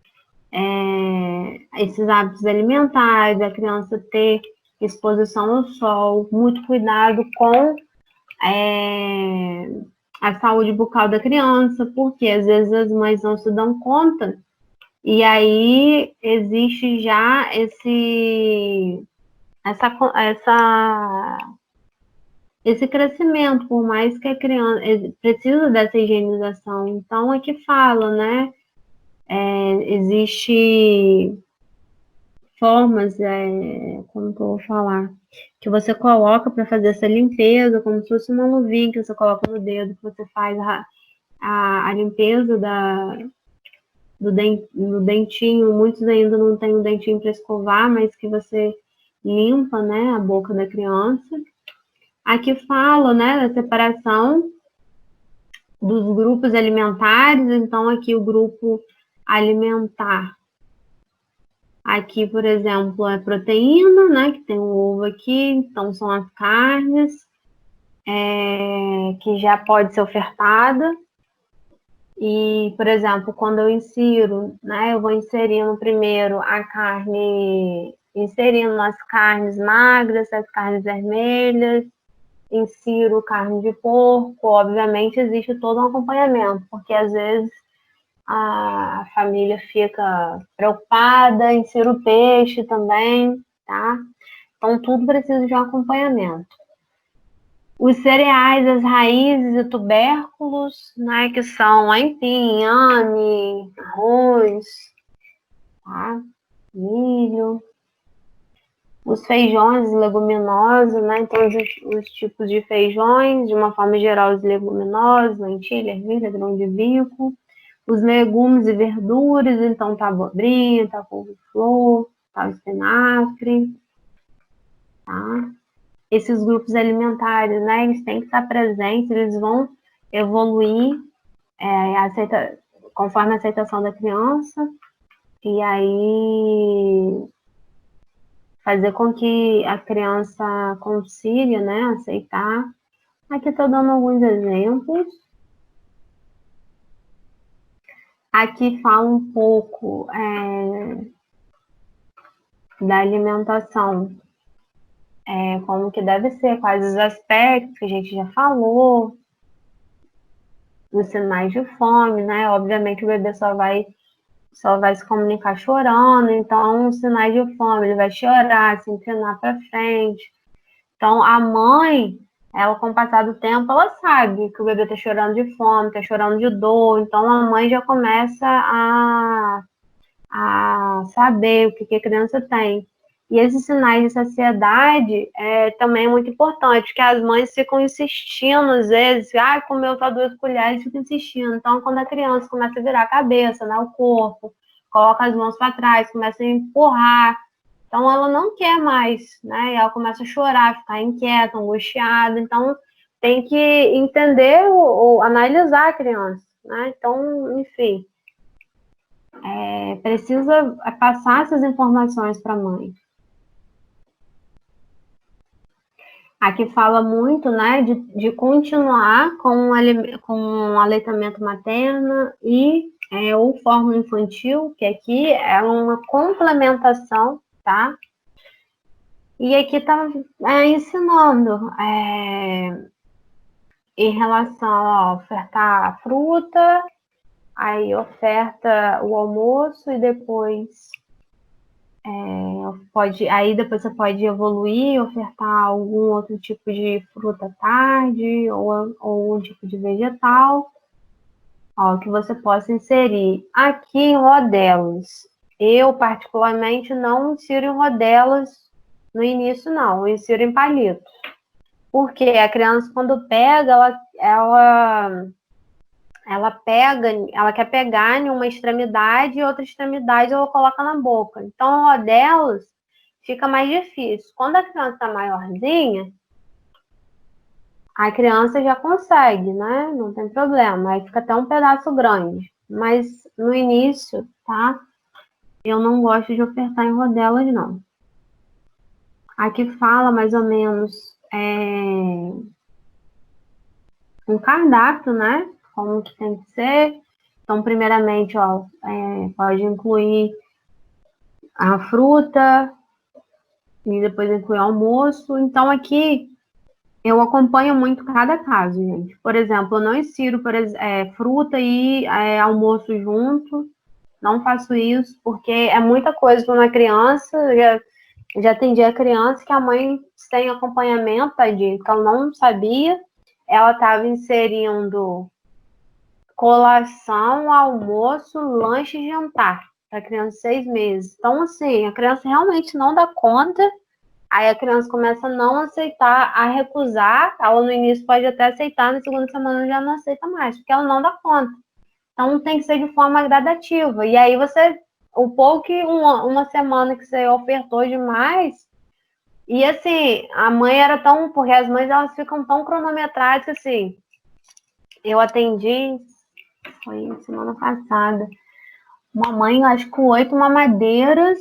A: esses hábitos alimentares, a criança ter exposição ao sol, muito cuidado com a saúde bucal da criança, porque às vezes as mães não se dão conta, e aí existe já esse crescimento, por mais que a criança precisa dessa higienização. Então, é que fala, né? Existe formas, como que eu vou falar? Que você coloca para fazer essa limpeza, como se fosse uma luvinha que você coloca no dedo, que você faz a limpeza do dentinho. Muitos ainda não têm o dentinho para escovar, mas que você limpa, né, a boca da criança. Aqui fala, né, da separação dos grupos alimentares. Então, aqui o grupo alimentar. Aqui, por exemplo, é proteína, né, que tem o ovo aqui. Então, são as carnes, que já pode ser ofertada. E, por exemplo, quando eu insiro, né, eu vou inserindo primeiro inserindo as carnes magras, as carnes vermelhas, insiro carne de porco, obviamente existe todo um acompanhamento, porque às vezes a família fica preocupada, insiro peixe também, tá? Então tudo precisa de um acompanhamento. Os cereais, as raízes e tubérculos, né, que são aipim, inhame, arroz, tá? Milho. Os feijões leguminosos, né? Então, os tipos de feijões, de uma forma geral, os leguminosos, lentilha, ervilha, grão de bico. Os legumes e verduras, então tá abobrinha, tá couve-flor, tá espinafre, tá? Esses grupos alimentares, né? Eles têm que estar presentes, eles vão evoluir conforme a aceitação da criança, e aí fazer com que a criança consiga, né, aceitar. Aqui estou dando alguns exemplos. Aqui fala um pouco da alimentação, como que deve ser, quais os aspectos que a gente já falou, os sinais de fome, né? Obviamente o bebê só vai se comunicar chorando, então os sinais de fome, ele vai chorar, se inclinar para frente. Então a mãe, ela com o passar do tempo, ela sabe que o bebê está chorando de fome, está chorando de dor, então a mãe já começa a saber o que a criança tem. E esses sinais de saciedade também é muito importante, porque as mães ficam insistindo, às vezes, comeu só 2 colheres, ficam insistindo. Então, quando a criança começa a virar a cabeça, né, o corpo, coloca as mãos para trás, começa a empurrar, então ela não quer mais, né, e ela começa a chorar, ficar inquieta, angustiada. Então, tem que entender ou analisar a criança, né? Então, enfim, precisa passar essas informações para a mãe. Aqui fala muito, né, de continuar com o aleitamento materno e ou fórmula infantil, que aqui é uma complementação, tá? E aqui está ensinando em relação a ofertar fruta, aí oferta o almoço e depois depois você pode evoluir, ofertar algum outro tipo de fruta à tarde ou algum tipo de vegetal, que você possa inserir. Aqui em rodelas, eu particularmente não insiro em rodelas no início, não, eu insiro em palitos. Porque a criança, quando pega, ela quer pegar em uma extremidade e outra extremidade ela coloca na boca. Então, rodelas fica mais difícil. Quando a criança está maiorzinha, a criança já consegue, né? Não tem problema. Aí fica até um pedaço grande. Mas no início, tá? Eu não gosto de ofertar em rodelas, não. Aqui fala mais ou menos um cardápio, né? Como que tem que ser. Então, primeiramente, pode incluir a fruta e depois incluir o almoço. Então, aqui eu acompanho muito cada caso, gente. Por exemplo, eu não insiro fruta e almoço junto. Não faço isso, porque é muita coisa para uma criança. Já atendi a criança que a mãe sem acompanhamento, tadinha, que ela não sabia. Ela estava inserindo colação, almoço, lanche e jantar para a criança de 6 meses. Então, assim, a criança realmente não dá conta. Aí a criança começa a não aceitar, a recusar. Ela no início pode até aceitar, na segunda semana já não aceita mais, porque ela não dá conta. Então, tem que ser de forma gradativa. E aí uma semana que você ofertou demais. E assim, a mãe era porque as mães elas ficam tão cronometradas que assim, eu atendi, foi semana passada, uma mãe, acho que com 8 mamadeiras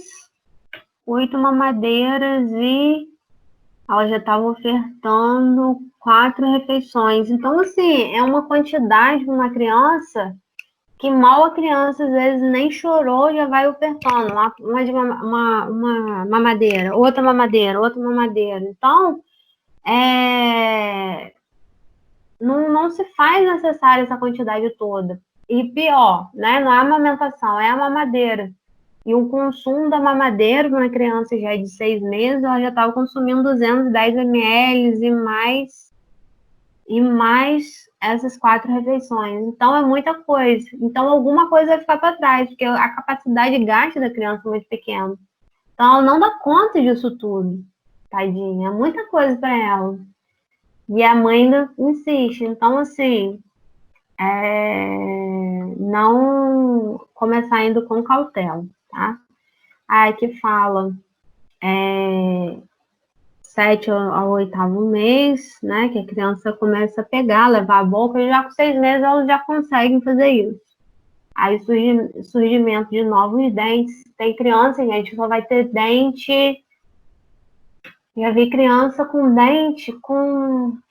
A: e ela já estava ofertando 4 refeições. Então, assim, é uma quantidade para uma criança que mal a criança, às vezes, nem chorou, já vai ofertando. Uma mamadeira, outra mamadeira. Então, não se faz necessária essa quantidade toda. E pior, né? Não é a amamentação, é a mamadeira. E o consumo da mamadeira, quando a criança já é de 6 meses, ela já estava consumindo 210 ml e mais essas 4 refeições. Então, é muita coisa. Então, alguma coisa vai ficar para trás, porque a capacidade de gasto da criança é muito pequena. Então, ela não dá conta disso tudo, tadinha. É muita coisa para ela. E a mãe ainda insiste. Então, assim, não começar indo com cautela, tá? Aí aqui fala 7 ao 8º mês, né? Que a criança começa a pegar, levar a boca, e já com 6 meses elas já conseguem fazer isso. Aí surgimento de novos dentes. Tem criança, gente, só vai ter dente. Já vi criança com dente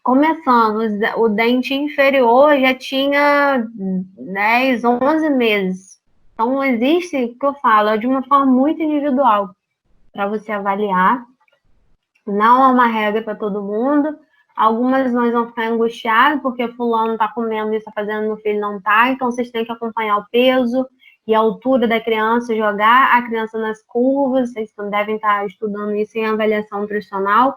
A: começando. O dente inferior já tinha 10, 11 meses. Então, existe, o que eu falo, é de uma forma muito individual para você avaliar. Não é uma regra para todo mundo. Algumas mães vão ficar angustiadas porque fulano está comendo isso, está fazendo, meu filho não está. Então, vocês têm que acompanhar o peso e a altura da criança, jogar a criança nas curvas. Vocês devem estar estudando isso em avaliação nutricional.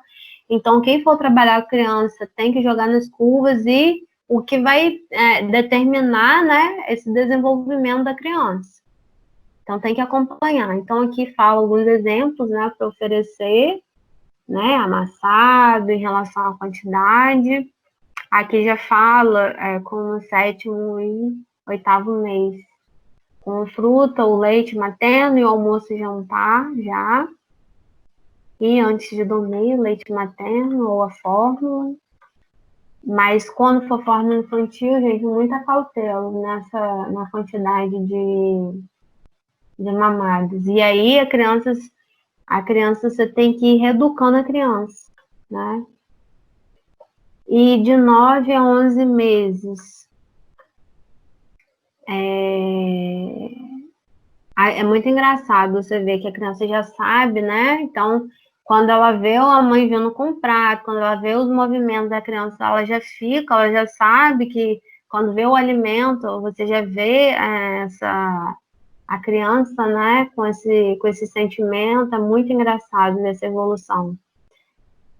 A: Então, quem for trabalhar com a criança tem que jogar nas curvas e o que vai determinar, né, esse desenvolvimento da criança. Então, tem que acompanhar. Então, aqui fala alguns exemplos, né, para oferecer, né, amassado em relação à quantidade. Aqui já fala com o 7º e 8º mês, com fruta, o leite materno e o almoço e jantar já. E antes de dormir, leite materno ou a fórmula. Mas quando for fórmula infantil, gente, muita cautela na quantidade de mamados. E aí a criança você tem que ir reeducando a criança, né? E de 9 a 11 meses. É muito engraçado você ver que a criança já sabe, né? Então, quando ela vê a mãe vindo com o prato, quando ela vê os movimentos da criança, ela já sabe que quando vê o alimento, você já vê a criança, né, com esse sentimento. É muito engraçado nessa evolução.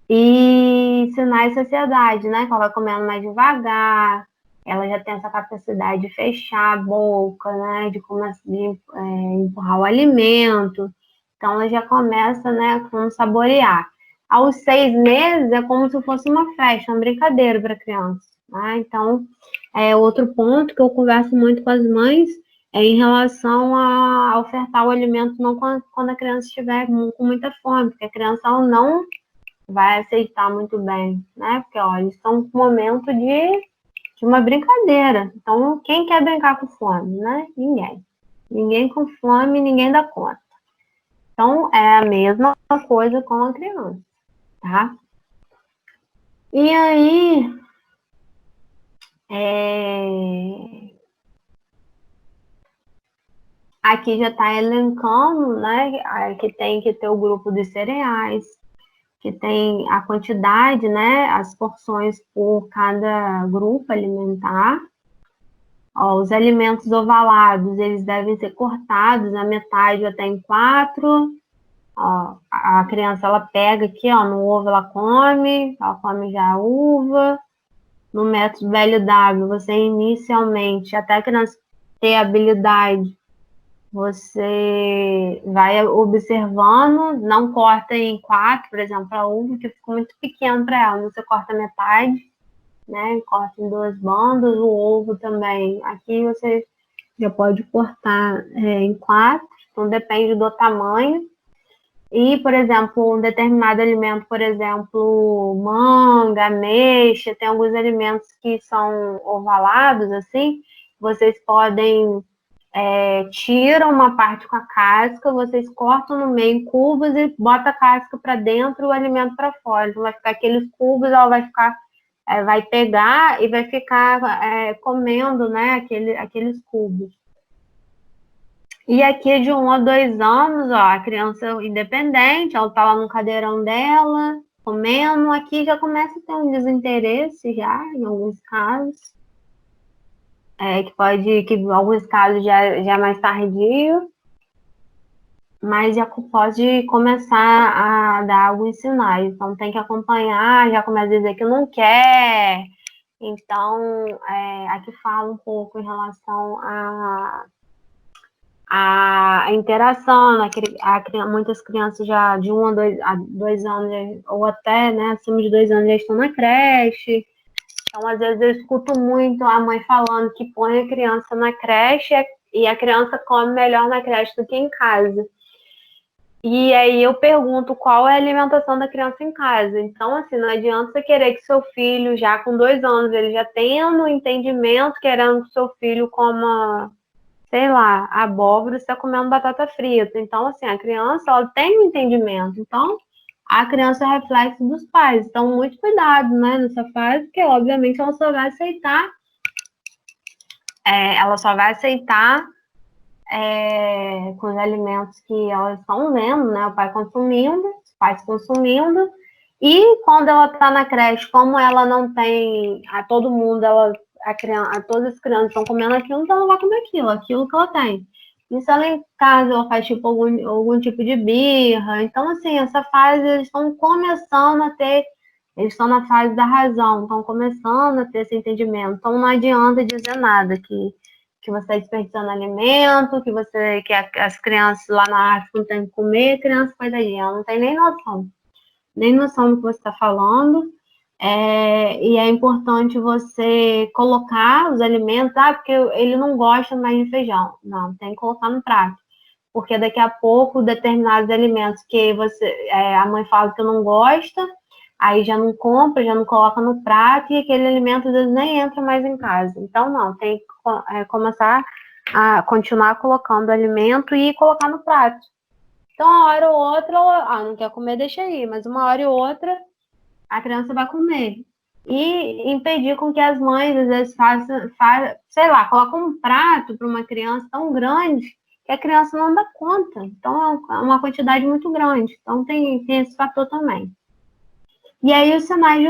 A: E sinais de saciedade, né, que ela vai comendo mais devagar, ela já tem essa capacidade de fechar a boca, né, de empurrar o alimento. Então, ela já começa, né, com saborear. Aos 6 meses, é como se fosse uma festa, uma brincadeira para a criança, né? Então, outro ponto que eu converso muito com as mães é em relação a ofertar o alimento não quando a criança estiver com muita fome, porque a criança ela não vai aceitar muito bem, né? Porque, olha, eles estão com um momento de uma brincadeira. Então, quem quer brincar com fome, né? Ninguém. Ninguém com fome, ninguém dá conta. Então, é a mesma coisa com a criança, tá? E aí, aqui já está elencando, né? Que tem que ter o grupo de cereais, que tem a quantidade, né? As porções por cada grupo alimentar. Ó, os alimentos ovalados, eles devem ser cortados na metade até em 4. Ó, a criança, ela pega aqui, ó, no ovo ela come já a uva. No método BLW, você inicialmente, até a criança ter habilidade, você vai observando, não corta em 4, por exemplo, a uva, que ficou muito pequeno para ela, você corta metade, né? Corta em 2 bandas, o ovo também. Aqui você já pode cortar em 4, então depende do tamanho. E, por exemplo, um determinado alimento, por exemplo, manga, ameixa, tem alguns alimentos que são ovalados, assim, vocês podem tiram uma parte com a casca, vocês cortam no meio em cubos e botam a casca para dentro e o alimento para fora. Então, vai ficar aqueles cubos, ela vai pegar e vai ficar comendo, né, aqueles cubos. E aqui de 1 a 2 anos, ó, a criança independente, ela tá lá no cadeirão dela, comendo, aqui já começa a ter um desinteresse já, em alguns casos, que em alguns casos já é mais tardio, mas já pode começar a dar alguns sinais. Então, tem que acompanhar, já começa a dizer que não quer. Então, aqui fala um pouco em relação à interação, né? Muitas crianças já de 1 a 2 anos, ou até, né, acima de 2 anos, já estão na creche. Então, às vezes, eu escuto muito a mãe falando que põe a criança na creche e a criança come melhor na creche do que em casa. E aí eu pergunto qual é a alimentação da criança em casa. Então, assim, não adianta você querer que seu filho, já com 2 anos, ele já tenha um entendimento, querendo que seu filho coma, sei lá, abóbora, você está comendo batata frita. Então, assim, a criança, ela tem um entendimento. Então, a criança é reflexo dos pais. Então, muito cuidado, né, nessa fase, porque, obviamente, ela só vai aceitar com os alimentos que elas estão vendo, né? O pai consumindo, os pais consumindo. E quando ela está na creche, como ela não tem todo mundo, todas as crianças estão comendo aquilo, então ela vai comer aquilo que ela tem. E se ela em casa ela faz tipo algum tipo de birra, então assim, essa fase eles estão começando a ter, eles estão na fase da razão, estão começando a ter esse entendimento. Então não adianta dizer nada que você está desperdiçando alimento, que as crianças lá na África não têm que comer, criança coitadinha, ela não tem nem noção do que você está falando. E é importante você colocar os alimentos, porque ele não gosta mais de feijão. Não, tem que colocar no prato. Porque daqui a pouco, determinados alimentos que a mãe fala que não gosta, aí já não compra, já não coloca no prato, e aquele alimento às vezes nem entra mais em casa. Então, não, tem que começar a continuar colocando o alimento e colocar no prato. Então, uma hora ou outra, não quer comer, deixa aí, mas uma hora ou outra, a criança vai comer. E impedir com que as mães, às vezes, colocam um prato para uma criança tão grande que a criança não dá conta. Então, é uma quantidade muito grande. Então, tem esse fator também. E aí, os sinais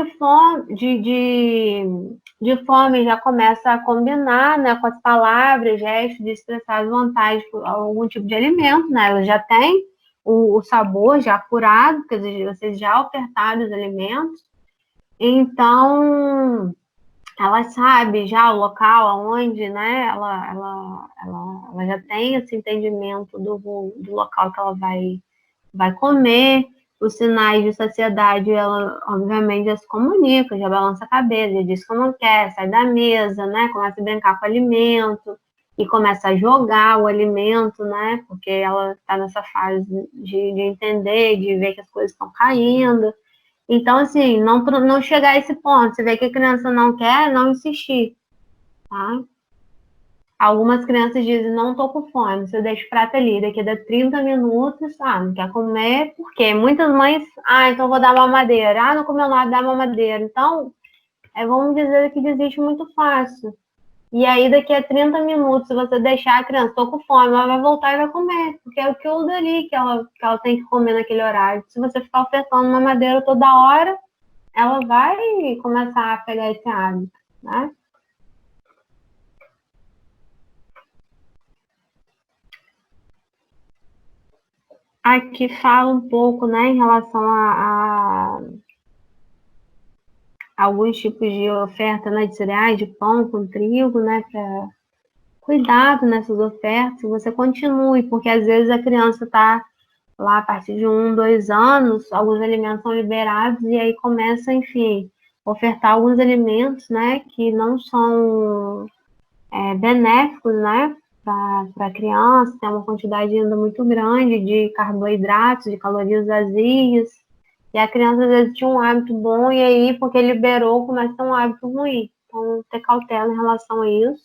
A: de fome já começam a combinar, né, com as palavras, gestos de expressar as vontades por algum tipo de alimento, né? Ela já tem o sabor já apurado, porque vocês já ofertaram os alimentos. Então, ela sabe já o local aonde, né? Ela já tem esse entendimento do local que ela vai comer. Os sinais de saciedade, ela obviamente já se comunica, já balança a cabeça, já diz que não quer, sai da mesa, né? Começa a brincar com o alimento e começa a jogar o alimento, né? Porque ela está nessa fase de entender, de ver que as coisas estão caindo. Então, assim, não chegar a esse ponto. Você vê que a criança não quer, não insistir, tá? Algumas crianças dizem, não estou com fome, você deixa o prato ali, daqui a 30 minutos, não quer comer, por quê? Muitas mães, então vou dar mamadeira, não comeu nada, dá mamadeira. Então, vamos dizer que desiste muito fácil. E aí, daqui a 30 minutos, se você deixar a criança, estou com fome, ela vai voltar e vai comer, porque é aquilo dali que ela tem que comer naquele horário. Se você ficar ofertando mamadeira toda hora, ela vai começar a pegar esse hábito, né? Aqui fala um pouco, né, em relação a alguns tipos de oferta, né, de cereais, de pão com trigo, né, para cuidado nessas ofertas, você continue, porque às vezes a criança está lá a partir de 1, 2 anos, alguns alimentos são liberados e aí começa, enfim, ofertar alguns alimentos, né, que não são benéficos, né, para a criança, tem uma quantidade ainda muito grande de carboidratos, de calorias vazias, e a criança às vezes tinha um hábito bom, e aí, porque liberou, começa a ter um hábito ruim. Então, ter cautela em relação a isso.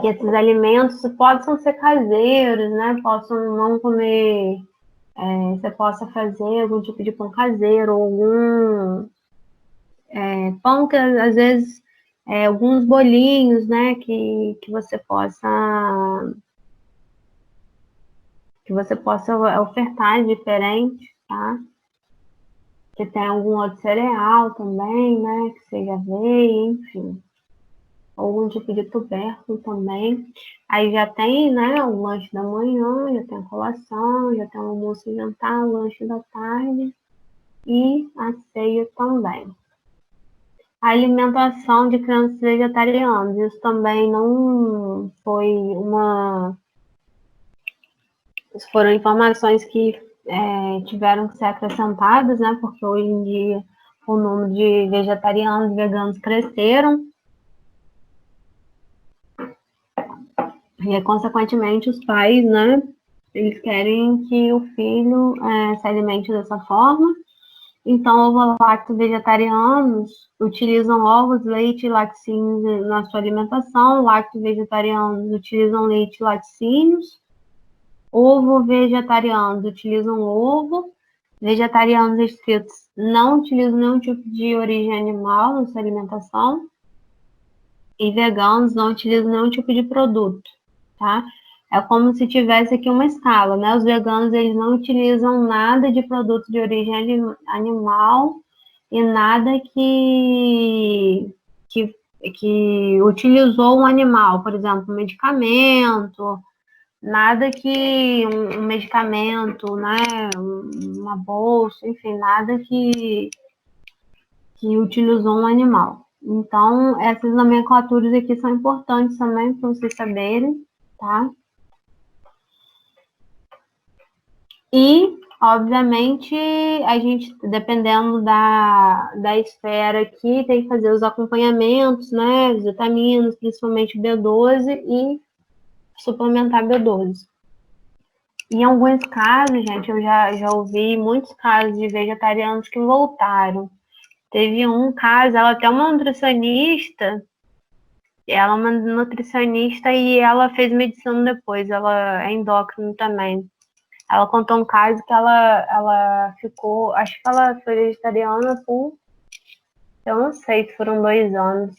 A: Que esses alimentos possam ser caseiros, né, possam não comer, você possa fazer algum tipo de pão caseiro, ou algum pão que às vezes alguns bolinhos, né, que você possa ofertar diferente, tá? Que tem algum outro cereal também, né? Que seja aveia, enfim. Algum tipo de tubérculo também. Aí já tem, né, o lanche da manhã, já tem a colação, já tem o almoço e jantar, o lanche da tarde e a ceia também. A alimentação de crianças vegetarianas, isso também não foi uma... Foram informações que tiveram que ser acrescentadas, né, porque hoje em dia o número de vegetarianos e veganos cresceram, e, consequentemente, os pais, né, eles querem que o filho se alimente dessa forma. Então, ovo-lacto-vegetarianos utilizam ovos, leite e laticínios na sua alimentação. Lacto-vegetarianos utilizam leite e laticínios. Ovo-vegetarianos utilizam ovo. Vegetarianos restritos não utilizam nenhum tipo de origem animal na sua alimentação. E veganos não utilizam nenhum tipo de produto, tá? É como se tivesse aqui uma escala, né? Os veganos, eles não utilizam nada de produto de origem animal e nada que utilizou um animal, por exemplo, um medicamento, nada que um medicamento, né? Uma bolsa, enfim, nada que utilizou um animal. Então, essas nomenclaturas aqui são importantes também para vocês saberem, tá? E, obviamente, a gente, dependendo da esfera aqui, tem que fazer os acompanhamentos, né? As vitaminas, principalmente B12, e suplementar B12. Em alguns casos, gente, eu já ouvi muitos casos de vegetarianos que voltaram. Teve um caso, ela até uma nutricionista, e ela fez medicina depois, ela é endócrino também. Ela contou um caso que ela ficou, acho que ela foi vegetariana por, eu não sei se foram 2 anos.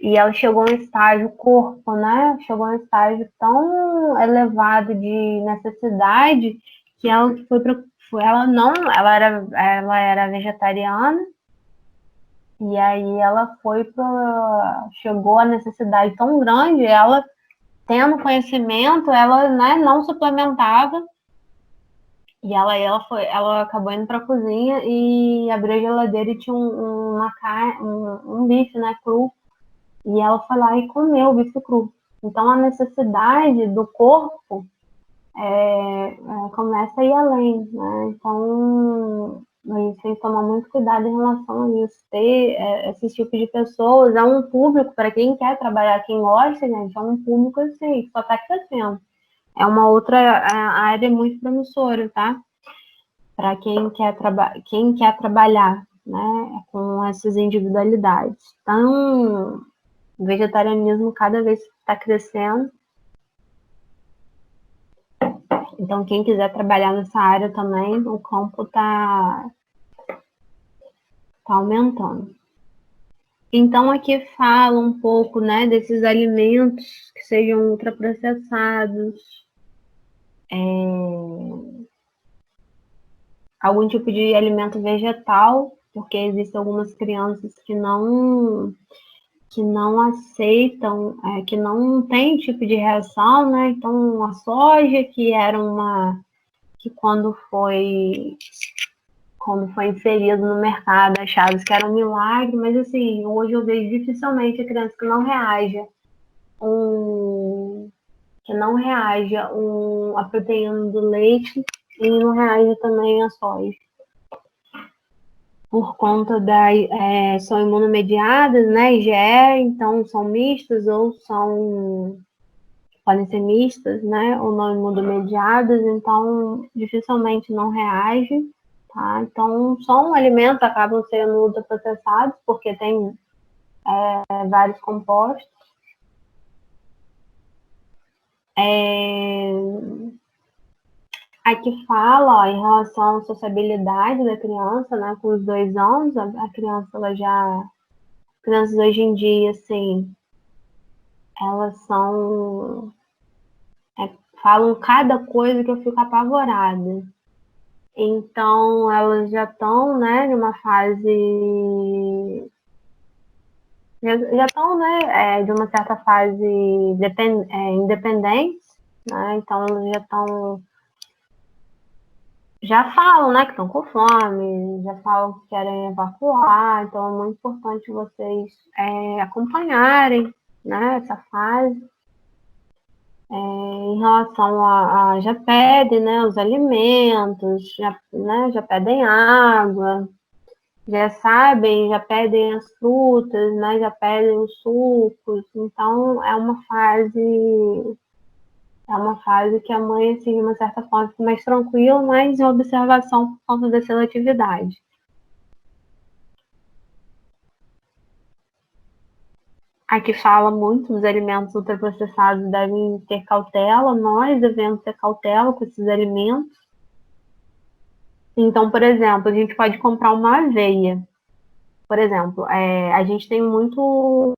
A: E ela chegou a um estágio, o corpo, né? Chegou a um estágio tão elevado de necessidade que ela ela era vegetariana. E aí ela chegou a necessidade tão grande, ela tendo conhecimento, ela, né, não suplementava. E ela acabou indo para a cozinha e abriu a geladeira e tinha um bife, né, cru. E ela foi lá e comeu o bife cru. Então a necessidade do corpo começa a ir além, né? Então a gente tem que tomar muito cuidado em relação a isso. Ter esses tipos de pessoas, é um público, para quem quer trabalhar, quem gosta, gente, é um público assim, que só está crescendo. É uma outra área muito promissora, tá? Para quem quer trabalhar, né, com essas individualidades. Então, o vegetarianismo cada vez está crescendo. Então, quem quiser trabalhar nessa área também, o campo está aumentando. Então, aqui fala um pouco, né, desses alimentos que sejam ultraprocessados, algum tipo de alimento vegetal, porque existem algumas crianças que não aceitam, que não tem tipo de reação, né? Então, a soja, que era que quando foi inserido no mercado, achavam que era um milagre, mas assim, hoje eu vejo dificilmente a criança que não reaja a proteína do leite e não reage também à soja. Por conta são imunomediadas, né, IgE, então são mistas ou podem ser mistas, né, ou não imunomediadas, então dificilmente não reage, tá? Então, só um alimento acabam sendo ultraprocessados, porque tem vários compostos. Aqui fala, ó, em relação à sociabilidade da criança, né, com os 2 anos, a criança, crianças hoje em dia, assim, elas falam cada coisa que eu fico apavorada. Então, elas já estão, né, numa fase... Já estão, né, de uma certa fase independentes, né? Então, elas já estão... Já falam, né, que estão com fome, já falam que querem evacuar. Então, é muito importante vocês acompanharem, né, essa fase. Em relação já pedem, né, os alimentos, já pedem água, já sabem, já pedem as frutas, né, já pedem os sucos. Então, é uma fase que a mãe, assim, de uma certa forma, fica mais tranquila, mas em observação por conta da seletividade. Aqui fala muito dos alimentos ultraprocessados devem ter cautela, nós devemos ter cautela com esses alimentos. Então, por exemplo, a gente pode comprar uma aveia. Por exemplo, a gente tem muito...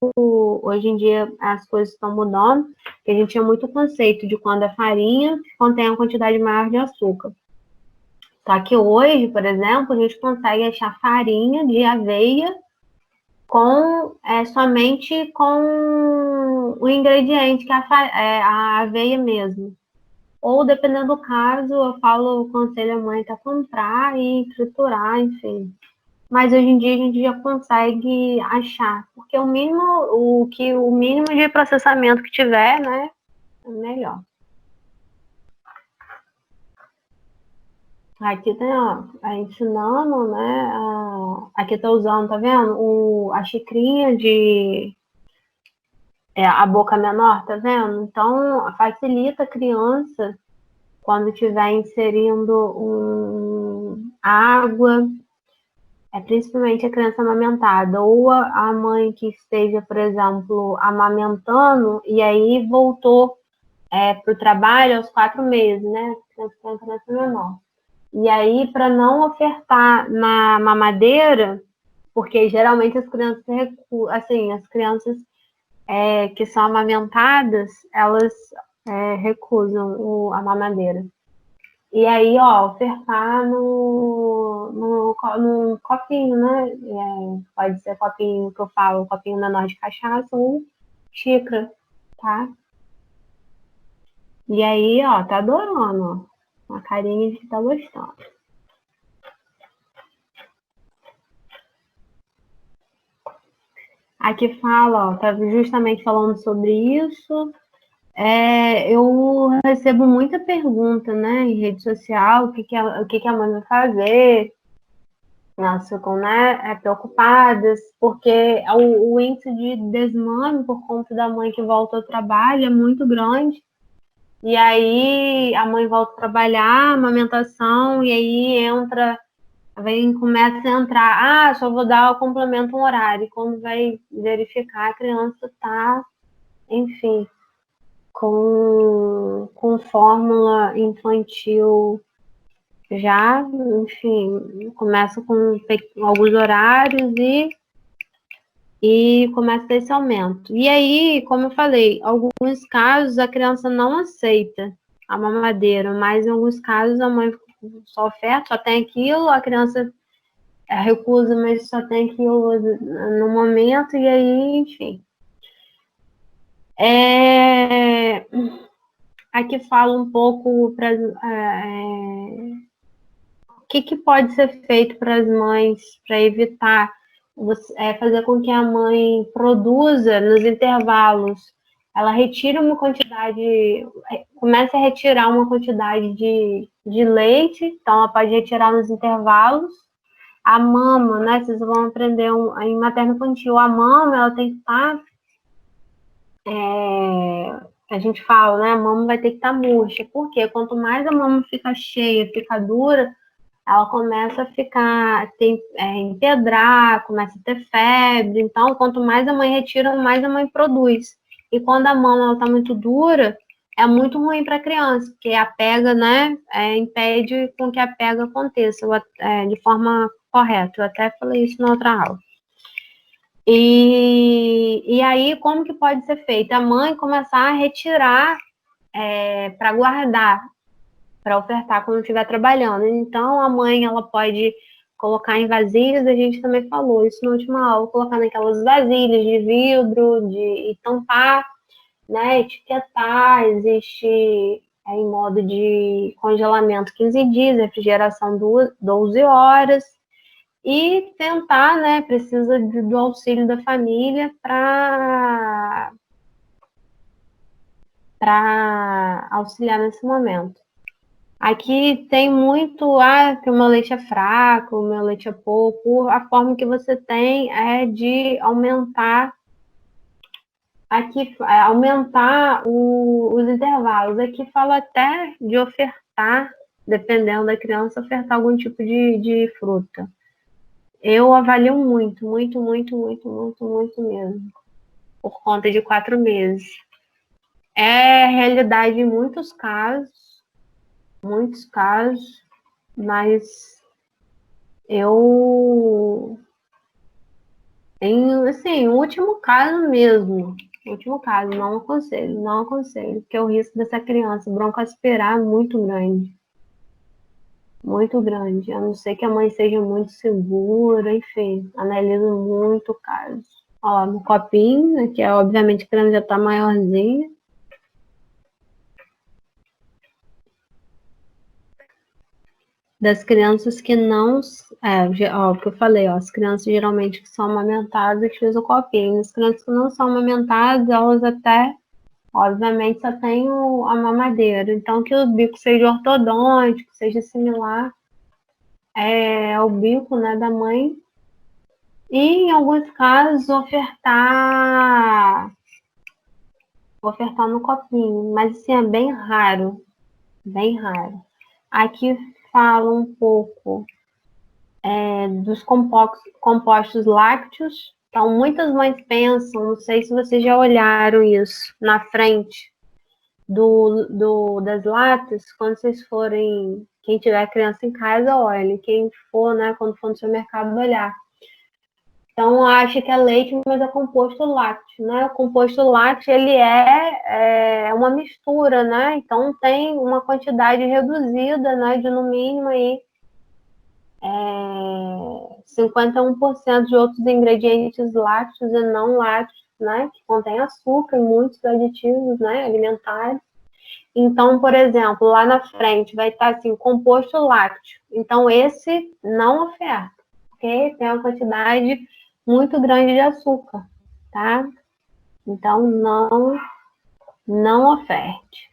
A: Hoje em dia as coisas estão mudando, porque a gente tinha muito conceito de quando a farinha contém uma quantidade maior de açúcar. Só que hoje, por exemplo, a gente consegue achar farinha de aveia somente com o ingrediente, que é a aveia mesmo. Ou, dependendo do caso, eu aconselho a mãe a comprar e triturar, enfim. Mas hoje em dia a gente já consegue achar, porque o mínimo de processamento que tiver, né, é melhor. Aqui tem, ó, ensinando, né, aqui tá usando, tá vendo? A xicrinha a boca menor, tá vendo? Então, facilita a criança quando estiver inserindo água, principalmente a criança amamentada, ou a mãe que esteja, por exemplo, amamentando, e aí voltou para o trabalho aos 4 meses, né? Criança menor. E aí, para não ofertar na mamadeira, porque geralmente as crianças, assim, as crianças que são amamentadas, elas recusam a mamadeira. E aí, ó, ofertar no copinho, né? Pode ser copinho que eu falo, copinho menor de cachaça ou xícara, tá? E aí, ó, tá adorando, ó. Uma carinha de que tá gostando. Aqui fala, ó, tá justamente falando sobre isso. Eu recebo muita pergunta, né, em rede social, o que a mãe vai fazer. Elas ficam, né, preocupadas, porque o índice de desmame por conta da mãe que volta ao trabalho é muito grande. E aí a mãe volta a trabalhar, a amamentação, e aí começa a entrar, só vou dar o complemento um horário. E quando vai verificar, a criança tá, enfim, com fórmula infantil já, enfim, começa com alguns horários e começa a ter esse aumento. E aí, como eu falei, em alguns casos a criança não aceita a mamadeira, mas em alguns casos a mãe só oferta, só tem aquilo, a criança recusa, mas só tem aquilo no momento, e aí, enfim. Aqui fala um pouco para o que pode ser feito para as mães para evitar fazer com que a mãe produza nos intervalos. Ela retira uma quantidade, começa a retirar uma quantidade de leite, então ela pode retirar nos intervalos. A mama, né? Vocês vão aprender em materno-infantil, a mama, ela tem que estar... a gente fala, né? A mama vai ter que estar murcha. Por quê? Quanto mais a mama fica cheia, fica dura, ela começa a empedrar, começa a ter febre. Então, quanto mais a mãe retira, mais a mãe produz. E quando a mama está muito dura, é muito ruim para a criança, porque a pega, né, impede com que a pega aconteça de forma correta. Eu até falei isso na outra aula. E aí, como que pode ser feito? A mãe começar a retirar para guardar. para ofertar quando estiver trabalhando. Então, a mãe, ela pode colocar em vasilhas, a gente também falou isso na última aula, colocar naquelas vasilhas de vidro, e tampar, né, etiquetar, existe em modo de congelamento 15 dias, refrigeração 12 horas, e tentar, né, precisa do auxílio da família para auxiliar nesse momento. Aqui tem muito, que o meu leite é fraco, o meu leite é pouco. A forma que você tem é de aumentar, aumentar os intervalos. Aqui fala até de ofertar, dependendo da criança, ofertar algum tipo de fruta. Eu avalio muito, muito, muito, muito, muito, muito mesmo, por conta de 4 meses. É realidade em muitos casos, mas eu, assim, o último caso mesmo, não aconselho, porque o risco dessa criança broncoaspirar é muito grande, a não ser que a mãe seja muito segura, enfim, analiso muito o caso. Ó, no copinho, aqui obviamente a criança já tá maiorzinha. Das crianças que não, o que eu falei, as crianças geralmente que são amamentadas utilizam o copinho. As crianças que não são amamentadas, elas até, obviamente, só têm a mamadeira. Então, que o bico seja ortodôntico, seja similar ao bico, né, da mãe. E, em alguns casos, ofertar no copinho, mas, assim, é bem raro, bem raro. Aqui fala um pouco dos compostos lácteos. Então, muitas mães pensam, não sei se vocês já olharam isso, na frente das latas, quando vocês forem, quem tiver criança em casa, olhe, quem for, né, quando for no supermercado, olhar. Então, acha que é leite, mas é composto lácteo, né? O composto lácteo, ele é uma mistura, né? Então, tem uma quantidade reduzida, né, de no mínimo aí 51% de outros ingredientes lácteos e não lácteos, né, que contém açúcar e muitos aditivos, né, alimentares. Então, por exemplo, lá na frente vai estar assim, composto lácteo. Então, esse não oferta, porque tem uma quantidade muito grande de açúcar, tá? Então, não oferte.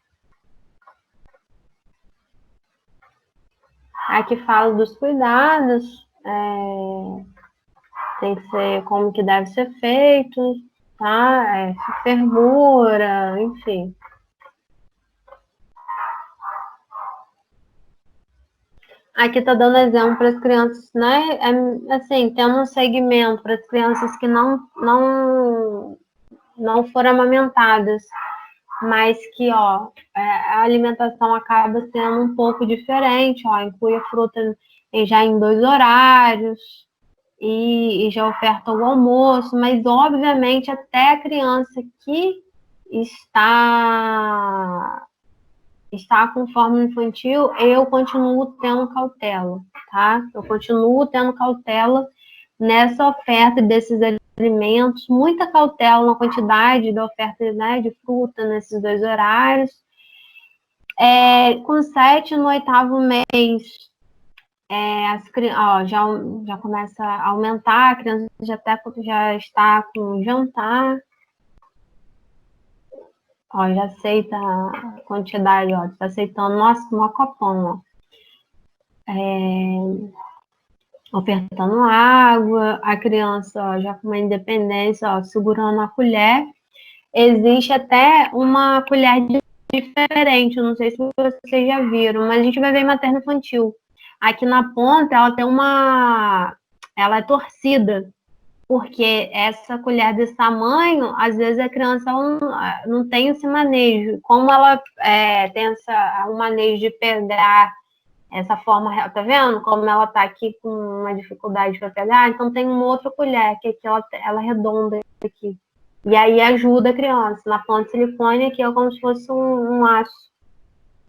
A: Aqui falo dos cuidados, tem que ser como que deve ser feito, tá? Fervura, enfim. Aqui tá dando exemplo para as crianças, né? Assim, tendo um segmento para as crianças que não foram amamentadas, mas que, a alimentação acaba sendo um pouco diferente, inclui a fruta já em 2 horários e já oferta o almoço, mas obviamente até a criança que está com fórmula infantil, eu continuo tendo cautela, tá? Eu continuo tendo cautela nessa oferta desses alimentos, muita cautela na quantidade da oferta, né, de fruta nesses 2 horários. Com 7 no 8º mês, já começa a aumentar, a criança já está com jantar. Já aceita a quantidade, está aceitando, nossa, uma copão, ofertando água, a criança já com uma independência, segurando a colher. Existe até uma colher diferente, não sei se vocês já viram, mas a gente vai ver em materno infantil. Aqui na ponta, ela é torcida, porque essa colher desse tamanho, às vezes a criança não tem esse manejo. Como ela tem um manejo de pegar essa forma, tá vendo? Como ela tá aqui com uma dificuldade para pegar, então tem uma outra colher, que aqui ela redonda aqui. E aí ajuda a criança. Na ponta de silicone aqui é como se fosse um aço.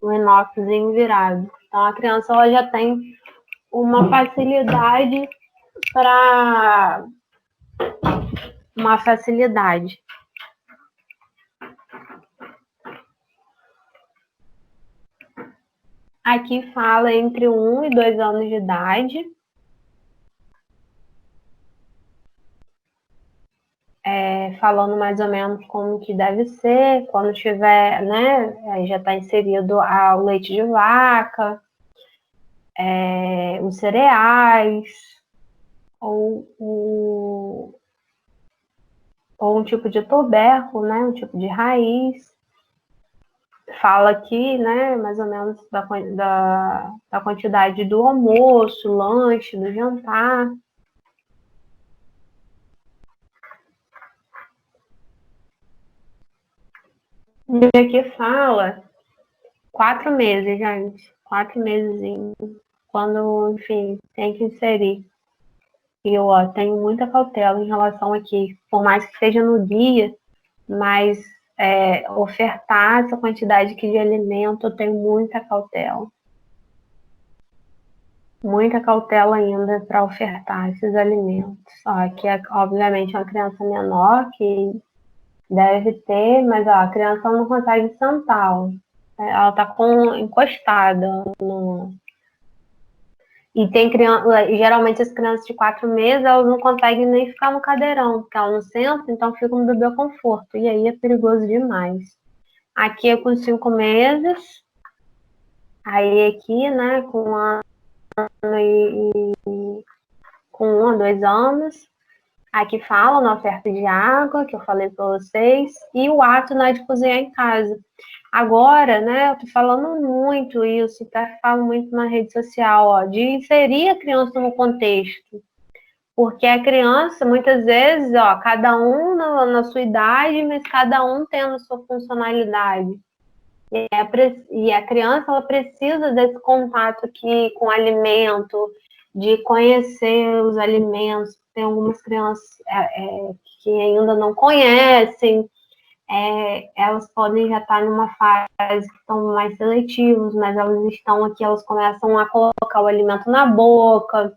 A: o inoxzinho virado. Então, a criança ela já tem uma facilidade para... Uma facilidade. Aqui fala entre 1 e 2 anos de idade. Falando mais ou menos como que deve ser, quando tiver, né, aí já está inserido o leite de vaca, os cereais, ou um tipo de tubérculo, né, um tipo de raiz. Fala aqui, né, mais ou menos da quantidade do almoço, lanche, do jantar. E aqui fala 4 meses, gente. 4 meses, quando, enfim, tem que inserir. E eu tenho muita cautela em relação aqui, por mais que seja no dia, mas ofertar essa quantidade aqui de alimento, eu tenho muita cautela. Muita cautela ainda para ofertar esses alimentos. Aqui é, obviamente, uma criança menor que deve ter, mas a criança não consegue sentar. Ela está encostada no... E tem criança, geralmente as crianças de 4 meses, elas não conseguem nem ficar no cadeirão, porque elas não sentam, então ficam no bebê conforto. E aí é perigoso demais. Aqui é com 5 meses. Aí aqui, né, com 1 a 2 anos. Aqui fala na oferta de água, que eu falei para vocês, e o ato, né, de cozinhar em casa. Agora, né, eu tô falando muito isso, até falo muito na rede social, de inserir a criança no contexto. Porque a criança, muitas vezes, cada um na sua idade, mas cada um tendo a sua funcionalidade. E a criança, ela precisa desse contato aqui com o alimento, de conhecer os alimentos. Tem algumas crianças que ainda não conhecem, elas podem já estar numa fase que estão mais seletivos, mas elas estão aqui, elas começam a colocar o alimento na boca,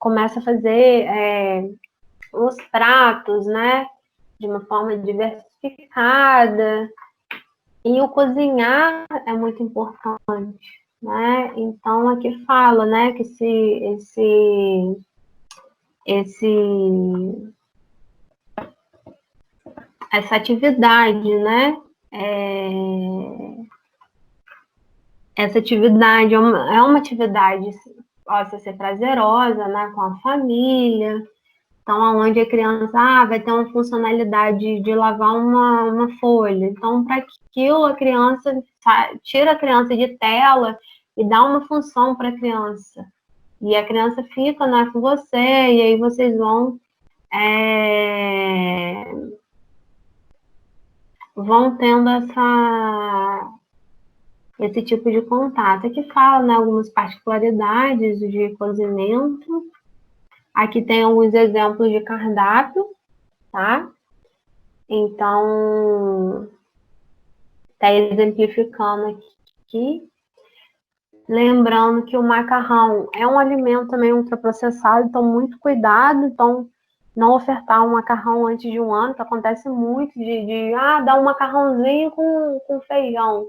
A: começam a fazer os pratos, né, de uma forma diversificada. E o cozinhar é muito importante, né? Então, aqui fala, né, que essa atividade, né? Essa atividade é uma atividade, possa ser prazerosa, né, com a família. Então, onde a criança vai ter uma funcionalidade de lavar uma folha. Então, para aquilo, a criança tira a criança de tela e dá uma função para a criança. E a criança fica, né, com você, e aí vocês vão tendo esse tipo de contato. Aqui fala, né, algumas particularidades de cozimento. Aqui tem alguns exemplos de cardápio, tá? Então, está exemplificando aqui. Lembrando que o macarrão é um alimento também ultraprocessado, então muito cuidado. Então, não ofertar um macarrão antes de 1 ano, que acontece muito dar um macarrãozinho com feijão.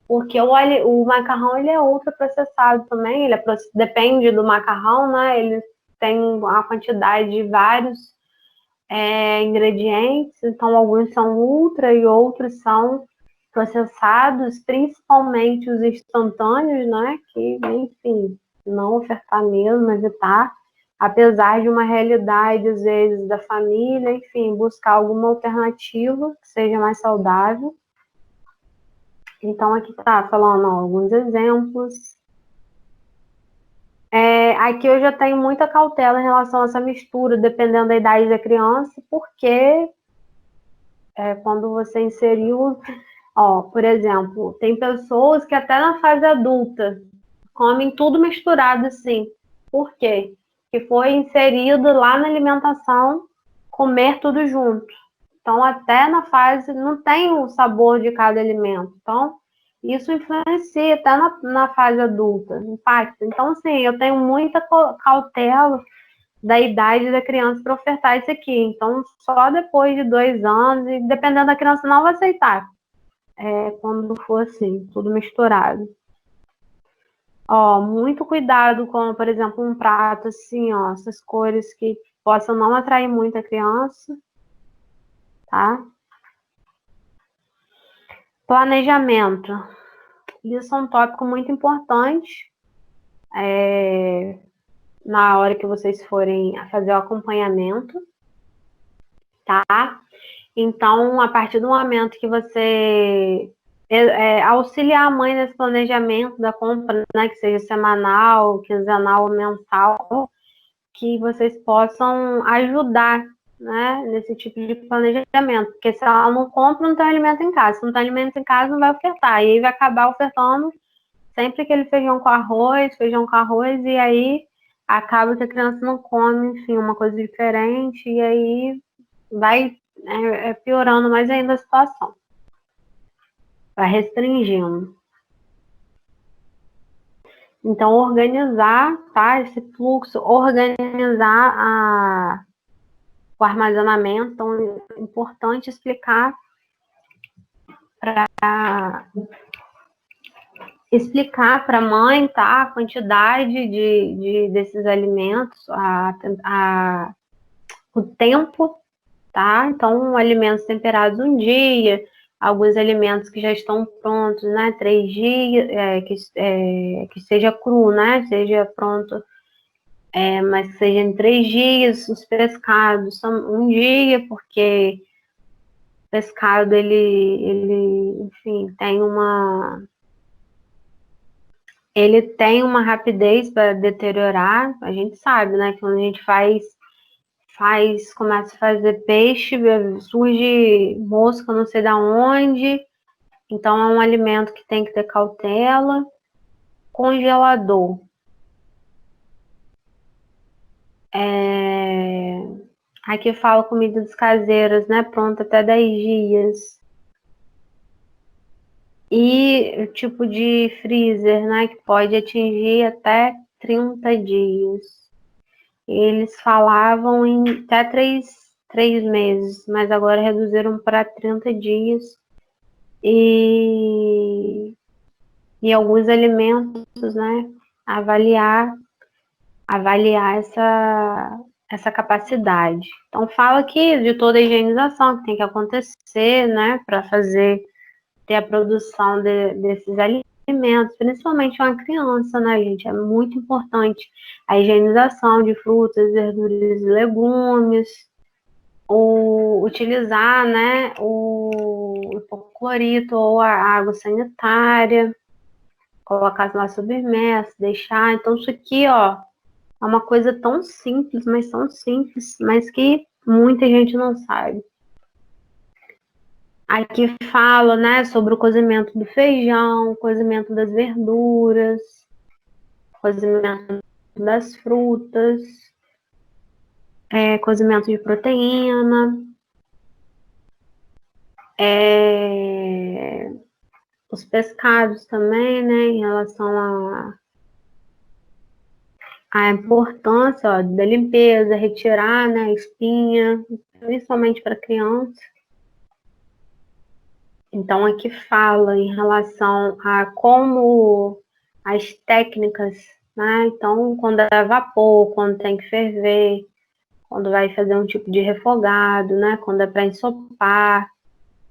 A: Porque o macarrão, ele é ultraprocessado também, depende do macarrão, né? Ele tem uma quantidade de vários ingredientes, então alguns são ultra e outros são processados, principalmente os instantâneos, né? Que, enfim, não ofertar mesmo, evitar, apesar de uma realidade, às vezes, da família, enfim, buscar alguma alternativa que seja mais saudável. Então, aqui está falando alguns exemplos. Aqui eu já tenho muita cautela em relação a essa mistura, dependendo da idade da criança, porque quando você inseriu, por exemplo, tem pessoas que até na fase adulta comem tudo misturado assim. Por quê? Que foi inserido lá na alimentação comer tudo junto. Então, até na fase, não tem o sabor de cada alimento. Então, Isso influencia até na fase adulta, impacta. Então, assim, eu tenho muita cautela da idade da criança para ofertar isso aqui. Então, só depois de 2 anos, e dependendo da criança, não vai aceitar. Quando for assim, tudo misturado. Ó, muito cuidado com, por exemplo, um prato assim, ó, essas cores que possam não atrair muito a criança, tá? Planejamento. Isso é um tópico muito importante. Na hora que vocês forem fazer o acompanhamento, tá? Então, a partir do momento que você auxiliar a mãe nesse planejamento da compra, né, que seja semanal, quinzenal ou mensal, que vocês possam ajudar, né, nesse tipo de planejamento, porque se ela não compra, não tem alimento em casa, se não tem alimento em casa, não vai ofertar, e aí vai acabar ofertando sempre aquele feijão com arroz, e aí acaba que a criança não come, enfim, uma coisa diferente, e aí vai piorando mais ainda a situação. Vai restringindo. Então, organizar, tá? Esse fluxo, organizar o armazenamento. Então, é importante explicar para a mãe, tá? A quantidade desses alimentos, o tempo, tá? Então, alimentos temperados um dia, alguns alimentos que já estão prontos, né? 3 dias, que seja cru, né? Seja pronto, mas que seja em 3 dias. Os pescados são um dia, porque o pescado, ele, enfim, ele tem uma rapidez para deteriorar. A gente sabe, né? Que quando a gente começa a fazer peixe, surge mosca não sei da onde, então é um alimento que tem que ter cautela. Congelador. Aqui fala comidas caseiras, né, pronta até 10 dias. E o tipo de freezer, né, que pode atingir até 30 dias. Eles falavam em até 3 meses, mas agora reduziram para 30 dias. E alguns alimentos, né, avaliar essa capacidade. Então, fala aqui de toda a higienização que tem que acontecer, né, para ter a produção desses alimentos, principalmente uma criança, né, gente? É muito importante a higienização de frutas, verduras e legumes, utilizar, né, o hipoclorito ou a água sanitária, colocar na sobremesa, deixar. Então, isso aqui, ó, é uma coisa tão simples, mas que muita gente não sabe. Aqui fala, né, sobre o cozimento do feijão, cozimento das verduras, cozimento das frutas, cozimento de proteína, os pescados também, né, em relação a importância, ó, da limpeza, retirar, né, a espinha, principalmente para criança. Então, aqui fala em relação a como as técnicas, né? Então, quando é vapor, quando tem que ferver, quando vai fazer um tipo de refogado, né? Quando é para ensopar,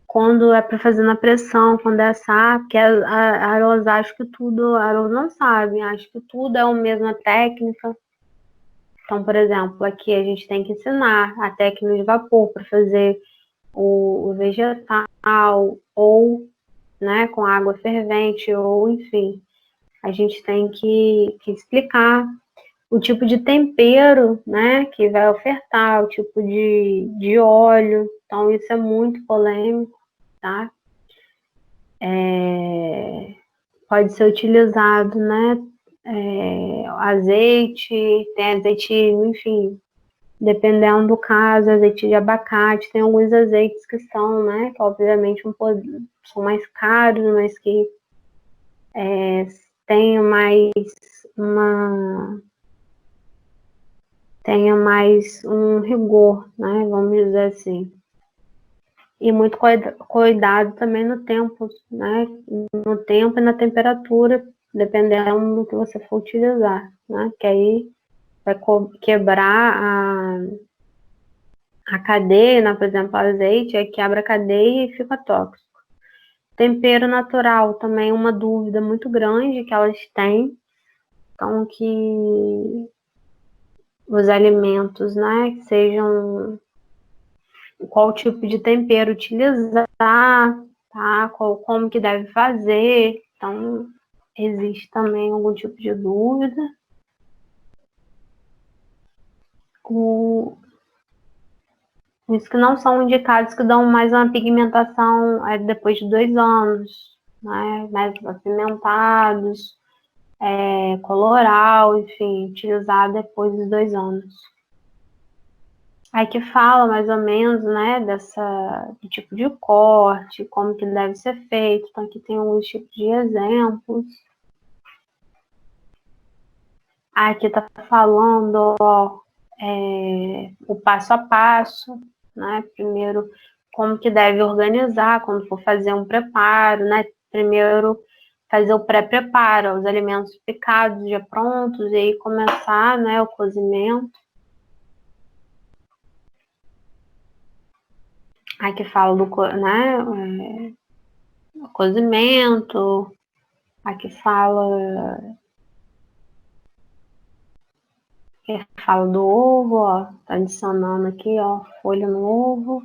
A: quando é para fazer na pressão, quando é assar, porque a Aros acha que tudo, a Aros não sabe, acha que tudo é a mesma técnica. Então, por exemplo, aqui a gente tem que ensinar a técnica de vapor para fazer o vegetal, ou, né, com água fervente, ou enfim, a gente tem que explicar o tipo de tempero, né, que vai ofertar, o tipo de óleo. Então, isso é muito polêmico, tá? Pode ser utilizado, né, azeite, tem azeite, enfim, dependendo do caso, azeite de abacate, tem alguns azeites que são, né, que obviamente são mais caros, mas que tenha mais um rigor, né? Vamos dizer assim. E muito cuidado também no tempo, né? No tempo e na temperatura, dependendo do que você for utilizar, né? Que aí vai quebrar a cadeia, né? Por exemplo, o azeite, aí quebra a cadeia e fica tóxico. Tempero natural também é uma dúvida muito grande que elas têm. Então, que os alimentos, né, que sejam qual tipo de tempero utilizar, tá? Como que deve fazer. Então, existe também algum tipo de dúvida. Isso que não são indicados que dão mais uma pigmentação depois de 2 anos, né? Mais apimentados, coloral, enfim, utilizar depois dos 2 anos. Aí que fala mais ou menos, né, do tipo de corte, como que deve ser feito. Então aqui tem alguns tipos de exemplos. Aqui tá falando, ó, o passo a passo, né? Primeiro, como que deve organizar quando for fazer um preparo, né? Primeiro, fazer o pré-preparo, os alimentos picados já prontos, e aí começar, né, o cozimento. Aqui fala do, né, o cozimento. Aqui fala do ovo, ó, tá adicionando aqui, ó, folha no ovo.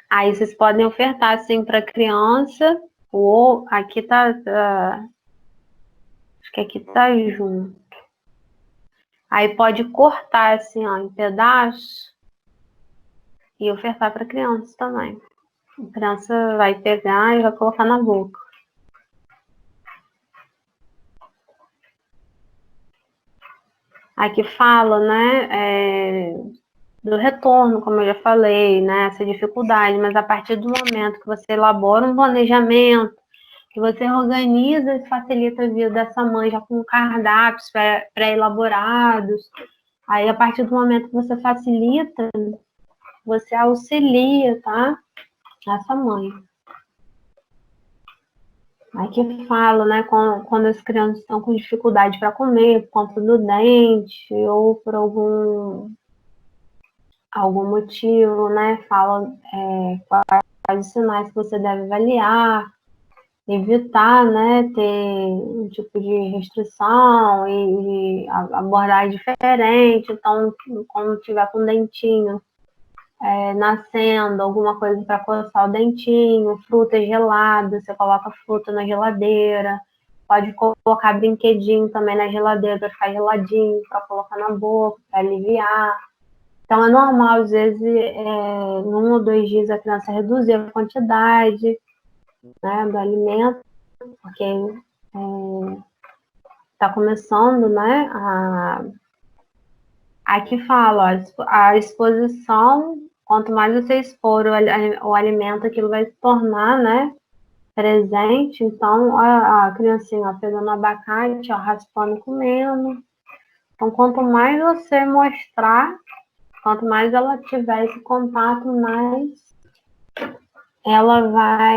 A: Aí vocês podem ofertar assim para criança. Aqui acho que aqui tá junto. Aí pode cortar assim, ó, em pedaços e ofertar para criança também. A criança vai pegar e vai colocar na boca. Aqui fala, né, do retorno, como eu já falei, né, essa dificuldade, mas a partir do momento que você elabora um planejamento, que você organiza e facilita a vida dessa mãe já com cardápios pré-elaborados, aí a partir do momento que você facilita, você auxilia, tá, essa mãe. Aqui fala, né, quando as crianças estão com dificuldade para comer, por conta do dente ou por algum motivo, né, fala quais os sinais que você deve avaliar, evitar, né, ter um tipo de restrição e abordar diferente. Então, quando tiver com dentinho nascendo, alguma coisa para coçar o dentinho, fruta gelada, você coloca fruta na geladeira, pode colocar brinquedinho também na geladeira para ficar geladinho, para colocar na boca, para aliviar. Então, é normal, às vezes, em 1 ou 2 dias a criança reduzir a quantidade, né, do alimento, porque está começando, né, aqui fala, ó, a exposição, quanto mais você expor o alimento, aquilo vai se tornar, né, presente. Então, a criancinha, ó, pegando abacate, ó, raspando e comendo. Então, quanto mais você mostrar, quanto mais ela tiver esse contato, mais ela vai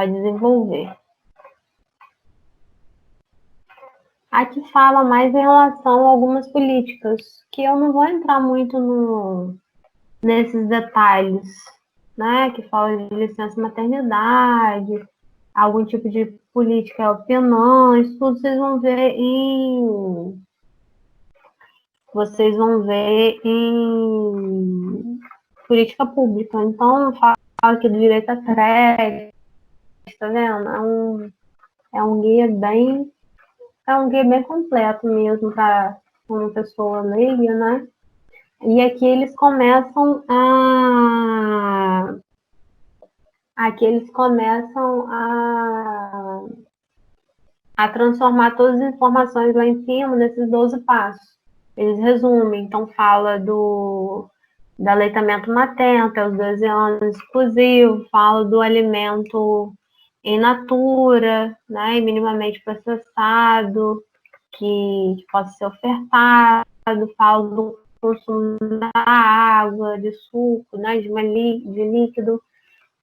A: desenvolver. Aqui fala mais em relação a algumas políticas, que eu não vou entrar muito nesses detalhes, né? Que fala de licença maternidade, algum tipo de política opinão, isso tudo vocês vão ver em política pública. Então, fala aqui do direito à creche, tá vendo? É um guia bem completo mesmo para uma pessoa leiga, né? E aqui eles começam a transformar todas as informações lá em cima nesses 12 passos. Eles resumem, então fala do aleitamento materno até os 12 anos exclusivo, fala do alimento in natura, né, e minimamente processado, que possa ser ofertado, falo do consumo da água, de suco, né, de líquido,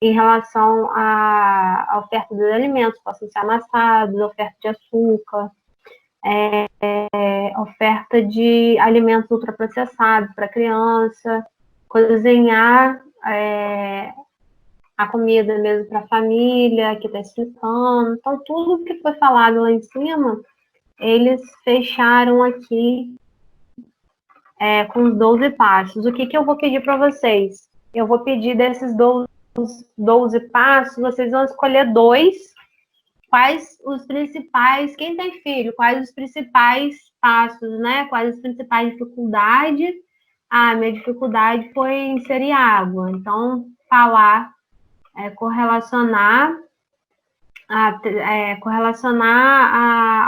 A: em relação à oferta dos alimentos, possam ser amassados, oferta de açúcar, oferta de alimentos ultraprocessados para criança, cozinhar a comida mesmo para a família, que está explicando. Então, tudo que foi falado lá em cima, eles fecharam aqui com os 12 passos. O que eu vou pedir para vocês? Eu vou pedir desses 12 passos, vocês vão escolher 2. Quais os principais, quem tem filho, quais os principais passos, né? Quais as principais dificuldades? Minha dificuldade foi inserir água. Então, falar, correlacionar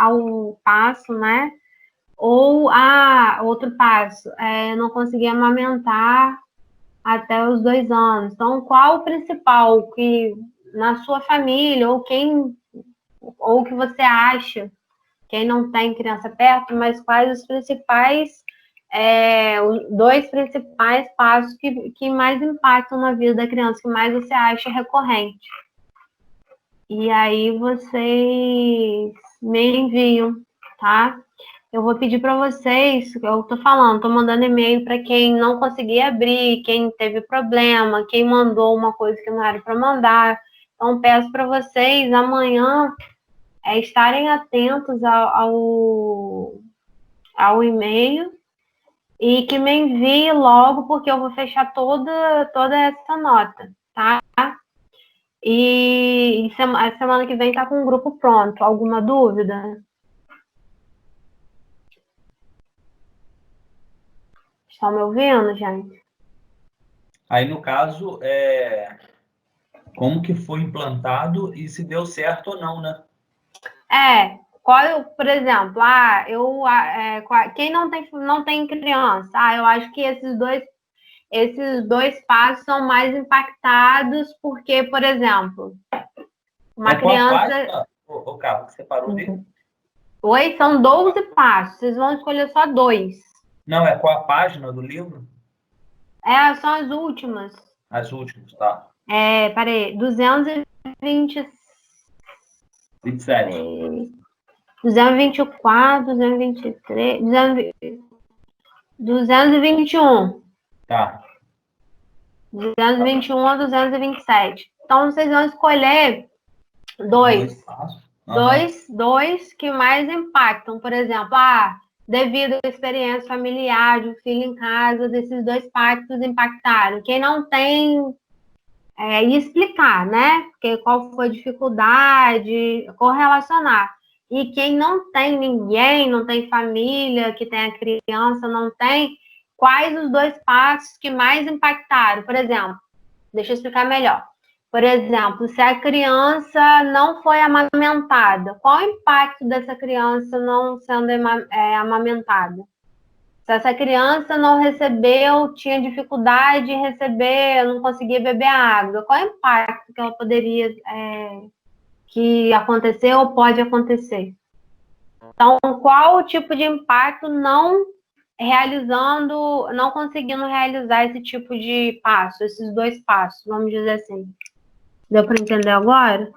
A: ao passo, né? Ou outro passo, não conseguir amamentar até os 2 anos. Então, qual o principal que na sua família, ou que você acha, quem não tem criança perto, mas quais os principais, os 2 principais passos que mais impactam na vida da criança, que mais você acha recorrente. E aí vocês me enviam, tá? Eu vou pedir para vocês, eu tô falando, tô mandando e-mail para quem não conseguia abrir, quem teve problema, quem mandou uma coisa que não era para mandar. Então, peço para vocês amanhã estarem atentos ao e-mail e que me envie logo, porque eu vou fechar toda essa nota, tá? E a semana que vem tá com o grupo pronto. Alguma dúvida? Estão me ouvindo, gente?
C: Aí, no caso, como que foi implantado e se deu certo ou não, né?
A: Por exemplo, quem não tem criança, eu acho que esses dois passos são mais impactados, porque, por exemplo, uma criança...
C: O Carlos, você parou ali?
A: Oi, são 12 passos, vocês vão escolher só 2.
C: Não, é qual a página do livro?
A: São as últimas.
C: As últimas, tá.
A: Peraí, 227. 224, 223, 221.
C: Tá.
A: 221 a 227. Então, vocês vão escolher 2. Dois que mais impactam. Por exemplo, devido à experiência familiar de um filho em casa, desses 2 pactos impactaram. Quem não tem, e explicar, né? Porque qual foi a dificuldade, correlacionar. E quem não tem ninguém, não tem família, que tem a criança, não tem, quais os 2 passos que mais impactaram? Por exemplo, deixa eu explicar melhor. Por exemplo, se a criança não foi amamentada, qual o impacto dessa criança não sendo amamentada? Se essa criança não recebeu, tinha dificuldade em receber, não conseguia beber água, qual é o impacto que ela poderia, que aconteceu ou pode acontecer? Então, qual o tipo de impacto não conseguindo realizar esse tipo de passo, esses 2 passos, vamos dizer assim. Deu para entender agora?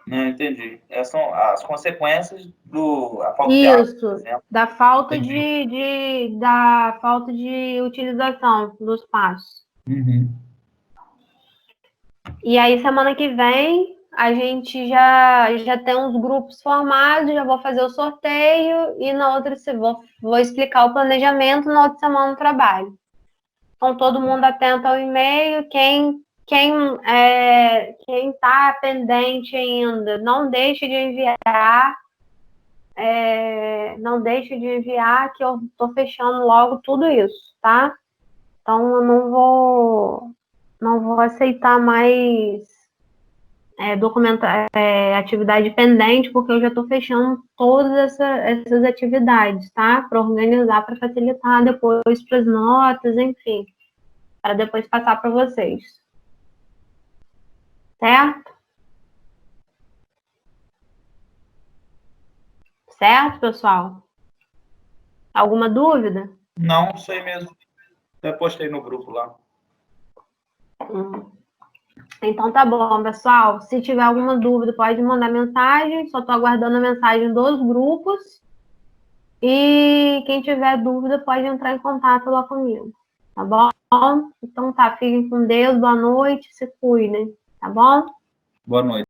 C: Não, entendi. Essas são as consequências da falta de água, por exemplo.
A: Da falta de utilização dos passos.
C: Uhum.
A: E aí, semana que vem, a gente já tem uns grupos formados, já vou fazer o sorteio e na outra vou explicar o planejamento, na outra semana o trabalho. Então, todo mundo atento ao e-mail. Quem está pendente ainda, não deixe de enviar. Não deixe de enviar, que eu estou fechando logo tudo isso, tá? Então, eu não vou aceitar mais atividade pendente, porque eu já estou fechando todas essas atividades, tá? Para organizar, para facilitar depois para as notas, enfim, para depois passar para vocês. Certo? Certo, pessoal? Alguma dúvida?
C: Não, isso aí mesmo. Até postei no grupo lá.
A: Então tá bom, pessoal. Se tiver alguma dúvida, pode mandar mensagem. Só tô aguardando a mensagem dos grupos. E quem tiver dúvida pode entrar em contato lá comigo. Tá bom? Então tá, fiquem com Deus, boa noite, se cuidem. Tá bom?
C: Boa noite.